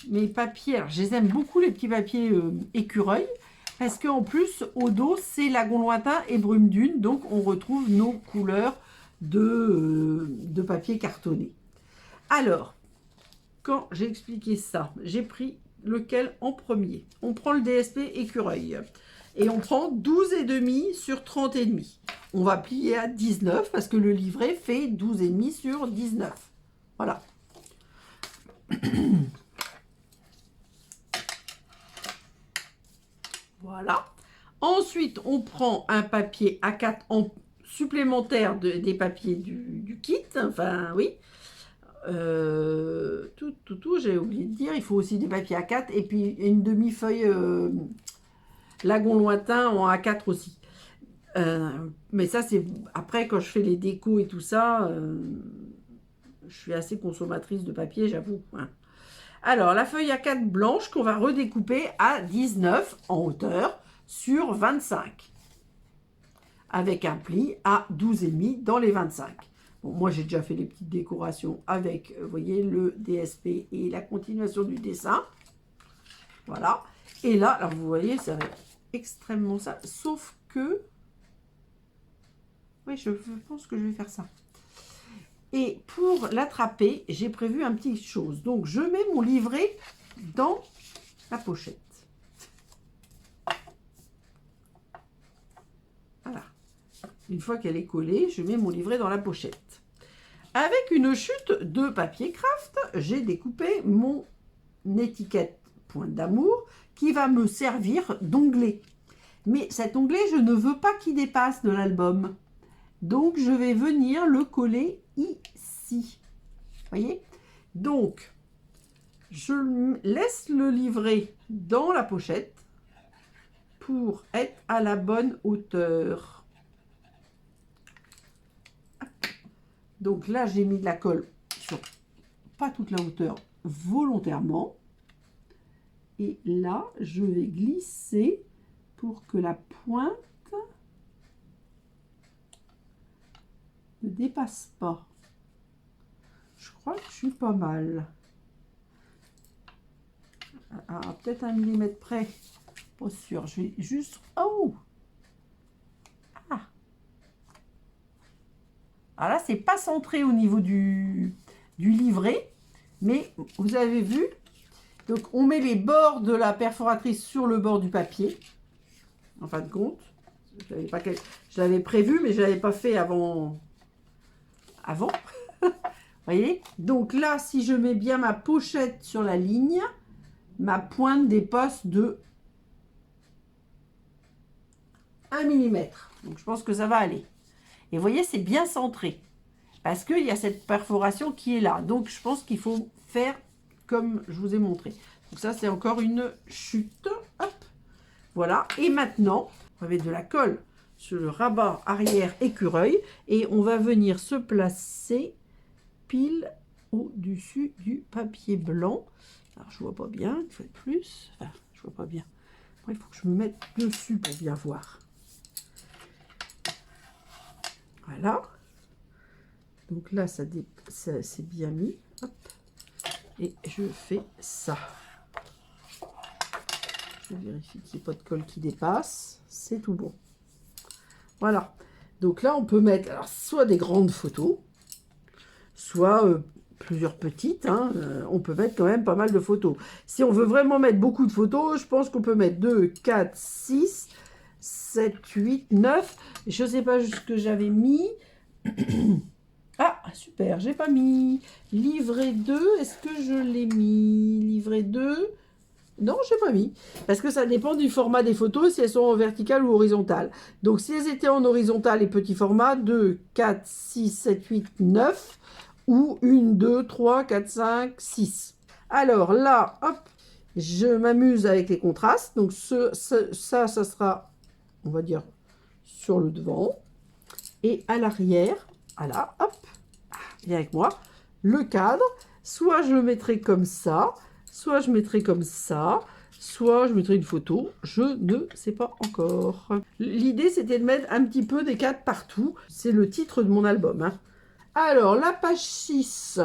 S1: mes papiers. Alors, je les aime beaucoup, les petits papiers écureuil, parce qu'en plus, au dos, c'est lagon lointain et brume dune. Donc, on retrouve nos couleurs de papier cartonné. Alors, quand j'ai expliqué ça, j'ai pris lequel en premier? On prend le DSP écureuil. Et on prend 12,5 sur 30,5. On va plier à 19 parce que le livret fait 12,5 sur 19. Voilà. Voilà. Ensuite, on prend un papier A4 en supplémentaire des papiers du kit. Enfin, oui. J'ai oublié de dire, il faut aussi des papiers A4 et puis une demi-feuille lagon lointain en A4 aussi. Mais ça, c'est après, quand je fais les décos et tout ça, je suis assez consommatrice de papier, j'avoue. Hein. Alors, la feuille A4 blanche qu'on va redécouper à 19 en hauteur sur 25. Avec un pli à 12,5 dans les 25. Bon, moi, j'ai déjà fait les petites décorations avec, vous voyez, le DSP et la continuation du dessin. Voilà. Et là, alors vous voyez, ça va être extrêmement ça. Sauf que... oui, je pense que je vais faire ça. Et pour l'attraper, j'ai prévu un petit chose. Donc, je mets mon livret dans la pochette. Voilà. Une fois qu'elle est collée, je mets mon livret dans la pochette. Avec une chute de papier craft, j'ai découpé mon étiquette Pointe d'amour qui va me servir d'onglet. Mais cet onglet, je ne veux pas qu'il dépasse de l'album. Donc, je vais venir le coller ici. Vous voyez? Donc, je laisse le livret dans la pochette pour être à la bonne hauteur. Donc là, j'ai mis de la colle sur pas toute la hauteur volontairement. Et là, je vais glisser pour que la pointe ne dépasse pas. Je crois que je suis pas mal. Peut-être 1 millimètre près. Pas sûr. Je vais juste... oh! Alors là, c'est pas centré au niveau du livret. Mais vous avez vu. Donc, on met les bords de la perforatrice sur le bord du papier. En fin de compte. Je l'avais prévu, mais je ne l'avais pas fait avant. Vous voyez? Donc là, si je mets bien ma pochette sur la ligne, ma pointe dépasse de 1 mm. Donc je pense que ça va aller. Et vous voyez, c'est bien centré. Parce qu'il y a cette perforation qui est là. Donc je pense qu'il faut faire comme je vous ai montré. Donc ça, c'est encore une chute. Hop. Voilà. Et maintenant, on va mettre de la colle sur le rabat arrière écureuil. Et on va venir se placer pile au-dessus du papier blanc. Alors, je vois pas bien, une fois de plus. Enfin, je vois pas bien. Après, il faut que je me mette dessus pour bien voir. Voilà. Donc là, c'est bien mis. Hop. Et je fais ça. Je vérifie qu'il n'y ait pas de colle qui dépasse. C'est tout bon. Voilà. Donc là, on peut mettre alors, soit des grandes photos, soit plusieurs petites. Hein. On peut mettre quand même pas mal de photos. Si on veut vraiment mettre beaucoup de photos, je pense qu'on peut mettre 2, 4, 6, 7, 8, 9. Je ne sais pas ce que j'avais mis. Ah, super, j'ai pas mis. Livret 2, est-ce que je l'ai mis? Livret 2... Non, je n'ai pas mis. Parce que ça dépend du format des photos, si elles sont en vertical ou horizontale. Donc, si elles étaient en horizontal et petit format, 2, 4, 6, 7, 8, 9. Ou 1, 2, 3, 4, 5, 6. Alors là, hop, je m'amuse avec les contrastes. Donc, ça sera, on va dire, sur le devant. Et à l'arrière, voilà, hop, viens avec moi, le cadre. Soit je le mettrai comme ça, soit je mettrai comme ça, soit je mettrai une photo, je ne sais pas encore. L'idée, c'était de mettre un petit peu des cadres partout. C'est le titre de mon album. Hein. Alors, la page 6.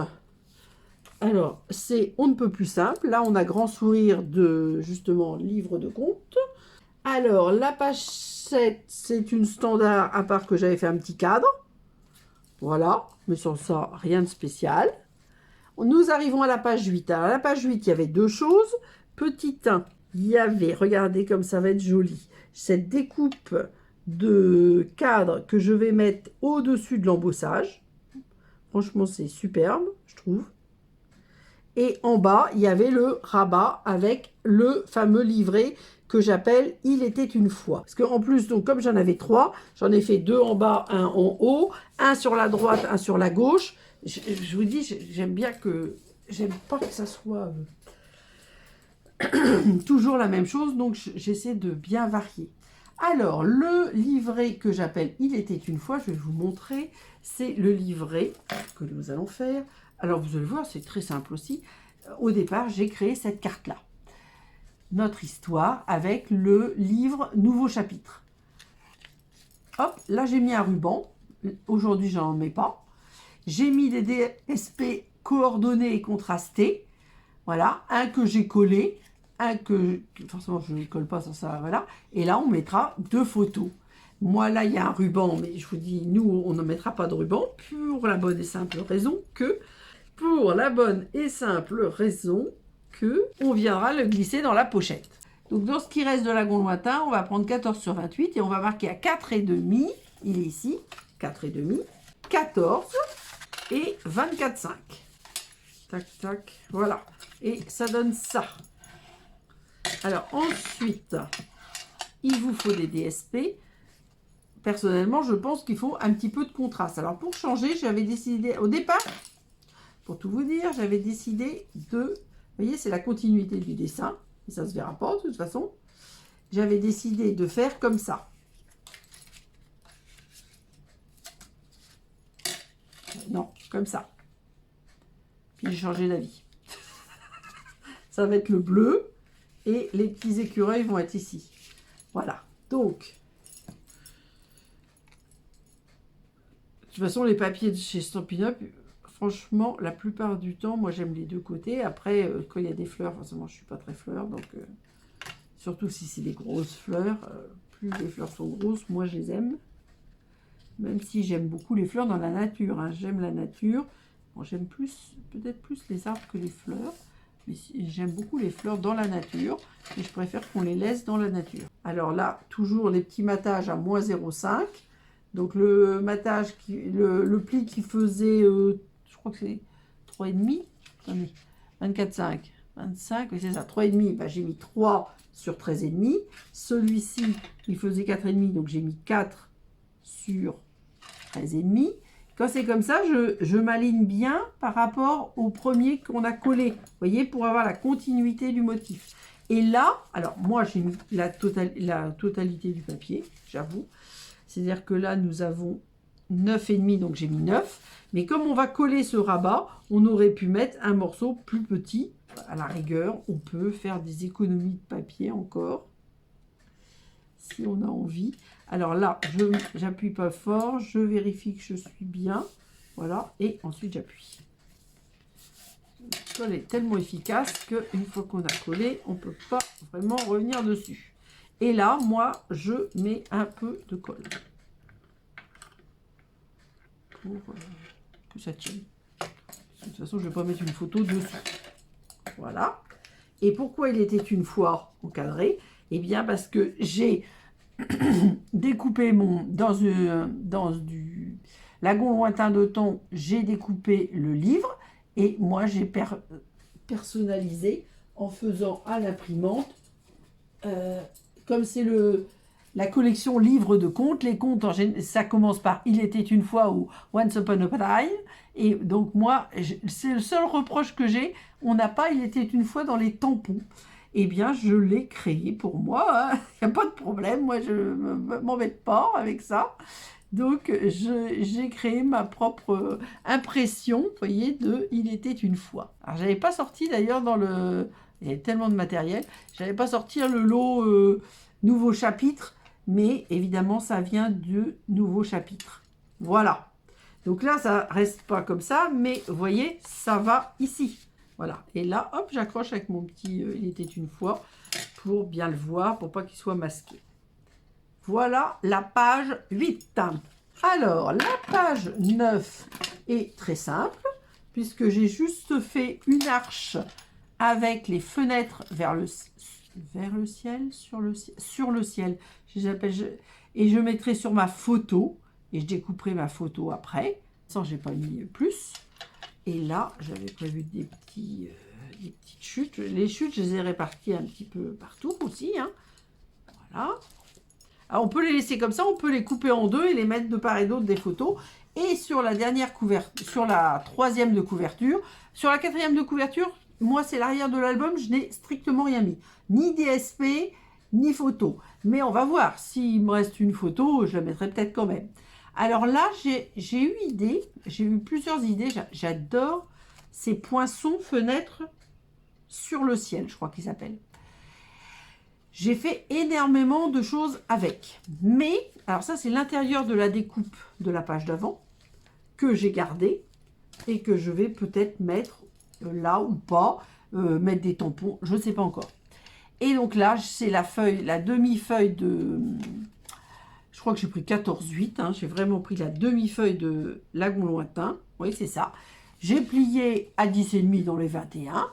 S1: Alors, c'est on ne peut plus simple. Là, on a grand sourire de, justement, livre de contes. Alors, la page 7, c'est une standard, à part que j'avais fait un petit cadre. Voilà, mais sans ça, rien de spécial. Nous arrivons à la page 8. Alors, à la page 8, il y avait deux choses. Petit 1, il y avait, regardez comme ça va être joli, cette découpe de cadre que je vais mettre au-dessus de l'embossage. Franchement, c'est superbe, je trouve. Et en bas, il y avait le rabat avec le fameux livret que j'appelle « Il était une fois ». Parce qu'en plus, donc, comme j'en avais 3, j'en ai fait 2 en bas, 1 en haut, un sur la droite, un sur la gauche. Je vous dis, j'aime bien que... J'aime pas que ça soit toujours la même chose, donc j'essaie de bien varier. Alors, le livret que j'appelle « Il était une fois », je vais vous montrer, c'est le livret que nous allons faire. Alors, vous allez voir, c'est très simple aussi. Au départ, j'ai créé cette carte-là. Notre histoire avec le livre Nouveau chapitre. Hop, là, j'ai mis un ruban. Aujourd'hui, je n'en mets pas. J'ai mis des DSP coordonnés et contrastés. Voilà, un que j'ai collé, un que forcément je ne colle pas sur ça, voilà. Et là, on mettra 2 photos. Moi, là, il y a un ruban, mais je vous dis, nous, on ne mettra pas de ruban pour la bonne et simple raison que on viendra le glisser dans la pochette. Donc, dans ce qui reste de la Gondouin, on va prendre 14 sur 28 et on va marquer à 4,5. Il est ici, 4,5, 14 et 24,5. Tac, tac, voilà. Et ça donne ça. Alors, ensuite, il vous faut des DSP. Personnellement, je pense qu'il faut un petit peu de contraste. Alors, pour changer, j'avais décidé, au départ, pour tout vous dire, j'avais décidé de... Vous voyez, c'est la continuité du dessin. Et ça ne se verra pas, de toute façon. J'avais décidé de faire comme ça. Non, comme ça. Puis j'ai changé d'avis. Ça va être le bleu. Et les petits écureuils vont être ici. Voilà. Donc... De toute façon, les papiers de chez Stampin' Up, franchement, la plupart du temps, moi, j'aime les deux côtés. Après, quand il y a des fleurs, forcément, je ne suis pas très fleur. Donc, surtout si c'est des grosses fleurs, plus les fleurs sont grosses, moi, je les aime. Même si j'aime beaucoup les fleurs dans la nature. Hein. J'aime la nature. Bon, j'aime peut-être plus les arbres que les fleurs. Mais j'aime beaucoup les fleurs dans la nature. Et je préfère qu'on les laisse dans la nature. Alors là, toujours les petits matages à moins 0,5. Donc le matage, le pli qui faisait, je crois que c'est 3,5, 24,5, 25, oui c'est ça, 3,5, bah, j'ai mis 3 sur 13,5. Celui-ci, il faisait 4,5, donc j'ai mis 4 sur 13,5. Quand c'est comme ça, je m'aligne bien par rapport au premier qu'on a collé, vous voyez, pour avoir la continuité du motif. Et là, alors moi j'ai mis la totalité du papier, j'avoue. C'est-à-dire que là, nous avons 9,5, donc j'ai mis 9. Mais comme on va coller ce rabat, on aurait pu mettre un morceau plus petit. À la rigueur, on peut faire des économies de papier encore, si on a envie. Alors là, je n'appuie pas fort, je vérifie que je suis bien. Voilà, et ensuite j'appuie. Le colle est tellement efficace qu'une fois qu'on a collé, on ne peut pas vraiment revenir dessus. Et là, moi, je mets un peu de colle pour que ça tienne. De toute façon, je ne vais pas mettre une photo dessus. Voilà. Et pourquoi il était une fois encadré? Eh bien, parce que j'ai découpé dans du lagon lointain de thon, j'ai découpé le livre et moi j'ai personnalisé en faisant à l'imprimante. Comme c'est la collection livres de contes, les contes, ça commence par Il était une fois ou Once Upon a Time. Et donc moi, c'est le seul reproche que j'ai. On n'a pas Il était une fois dans les tampons. Eh bien, je l'ai créé pour moi. Il n'y a pas de problème. Moi, je ne m'embête pas avec ça. Donc, j'ai créé ma propre impression, vous voyez, de Il était une fois. Alors, je n'avais pas sorti d'ailleurs il y avait tellement de matériel. Je n'avais pas sorti le lot nouveau chapitre, mais évidemment, ça vient du nouveau chapitre. Voilà. Donc là, ça reste pas comme ça, mais vous voyez, ça va ici. Voilà. Et là, hop, j'accroche avec mon petit Il était une fois pour bien le voir, pour pas qu'il soit masqué. Voilà la page 8. Alors, la page 9 est très simple, puisque j'ai juste fait une arche avec les fenêtres vers le ciel, sur le ciel. Et je mettrai sur ma photo, et je découperai ma photo après. Sans, j'ai pas mis plus. Et là, j'avais prévu des petites chutes. Les chutes, je les ai réparties un petit peu partout aussi. Hein. Voilà. Alors, on peut les laisser comme ça, on peut les couper en deux et les mettre de part et d'autre des photos. Et sur la dernière couverture, sur la troisième de couverture, sur la quatrième de couverture, moi c'est l'arrière de l'album, je n'ai strictement rien mis. Ni DSP, ni photo. Mais on va voir, s'il me reste une photo, je la mettrai peut-être quand même. Alors là, j'ai eu plusieurs idées. J'adore ces poinçons fenêtres sur le ciel, je crois qu'ils s'appellent. J'ai fait énormément de choses avec. Mais, alors ça c'est l'intérieur de la découpe de la page d'avant que j'ai gardé et que je vais peut-être mettre là ou pas, mettre des tampons, je ne sais pas encore. Et donc là, c'est la demi-feuille de... Je crois que j'ai pris 14,8. Hein, j'ai vraiment pris la demi-feuille de Lagon Lointain. Oui, c'est ça. J'ai plié à 10,5 dans les 21.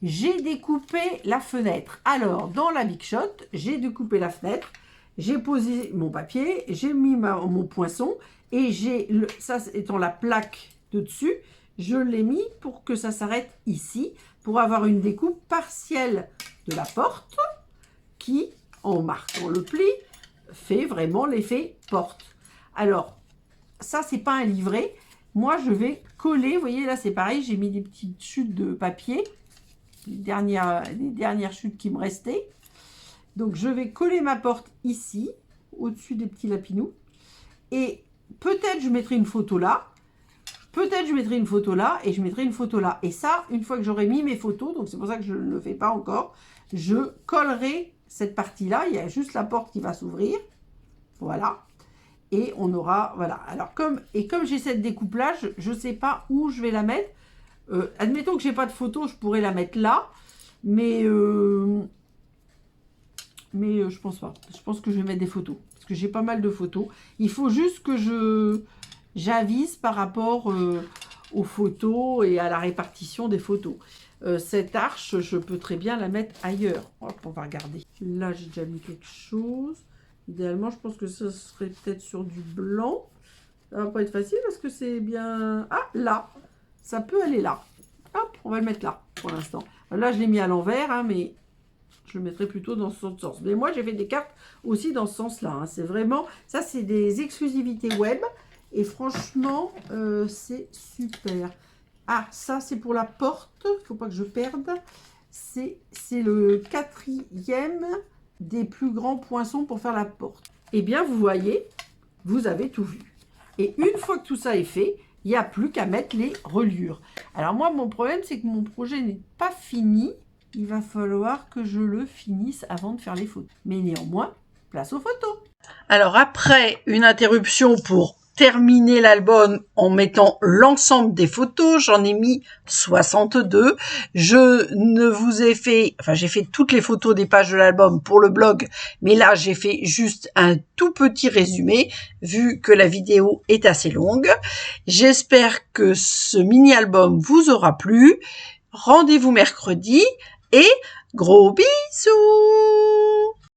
S1: J'ai découpé la fenêtre. Alors, dans la Big Shot, j'ai découpé la fenêtre. J'ai posé mon papier. J'ai mis mon poinçon. Et ça étant la plaque de dessus, je l'ai mis pour que ça s'arrête ici. Pour avoir une découpe partielle de la porte qui, en marquant le pli, fait vraiment l'effet porte. Alors, ça, c'est pas un livret. Moi, je vais coller. Vous voyez, là, c'est pareil. J'ai mis des petites chutes de papier. Les dernières chutes qui me restaient. Donc, je vais coller ma porte ici, au-dessus des petits lapinous. Et peut-être je mettrai une photo là. Peut-être je mettrai une photo là et je mettrai une photo là. Et ça, une fois que j'aurai mis mes photos, donc c'est pour ça que je ne le fais pas encore, je collerai cette partie-là. Il y a juste la porte qui va s'ouvrir. Voilà. Et on aura... Voilà. Alors, comme j'ai cette découpe-là, je ne sais pas où je vais la mettre. Admettons que je n'ai pas de photo, je pourrais la mettre là. Mais je pense pas. Je pense que je vais mettre des photos. Parce que j'ai pas mal de photos. Il faut juste que j'avise par rapport aux photos et à la répartition des photos. Cette arche, je peux très bien la mettre ailleurs. Hop, on va regarder. Là, j'ai déjà mis quelque chose. Idéalement, je pense que ce serait peut-être sur du blanc. Ça va pas être facile parce que c'est bien... Ah, là. Ça peut aller là. Hop, on va le mettre là pour l'instant. Là, je l'ai mis à l'envers, hein, mais je le mettrai plutôt dans ce sens. Mais moi, j'ai fait des cartes aussi dans ce sens-là. Hein. C'est vraiment... Ça, c'est des exclusivités web. Et franchement, c'est super. Ah, ça, c'est pour la porte. Il ne faut pas que je perde. C'est le 4e des plus grands poinçons pour faire la porte. Eh bien, vous voyez, vous avez tout vu. Et une fois que tout ça est fait, il n'y a plus qu'à mettre les reliures. Alors moi, mon problème, c'est que mon projet n'est pas fini. Il va falloir que je le finisse avant de faire les photos. Mais néanmoins, place aux photos.
S2: Alors après une interruption pour terminé l'album en mettant l'ensemble des photos. J'en ai mis 62. J'ai fait toutes les photos des pages de l'album pour le blog, mais là, j'ai fait juste un tout petit résumé, vu que la vidéo est assez longue. J'espère que ce mini-album vous aura plu. Rendez-vous mercredi et gros bisous!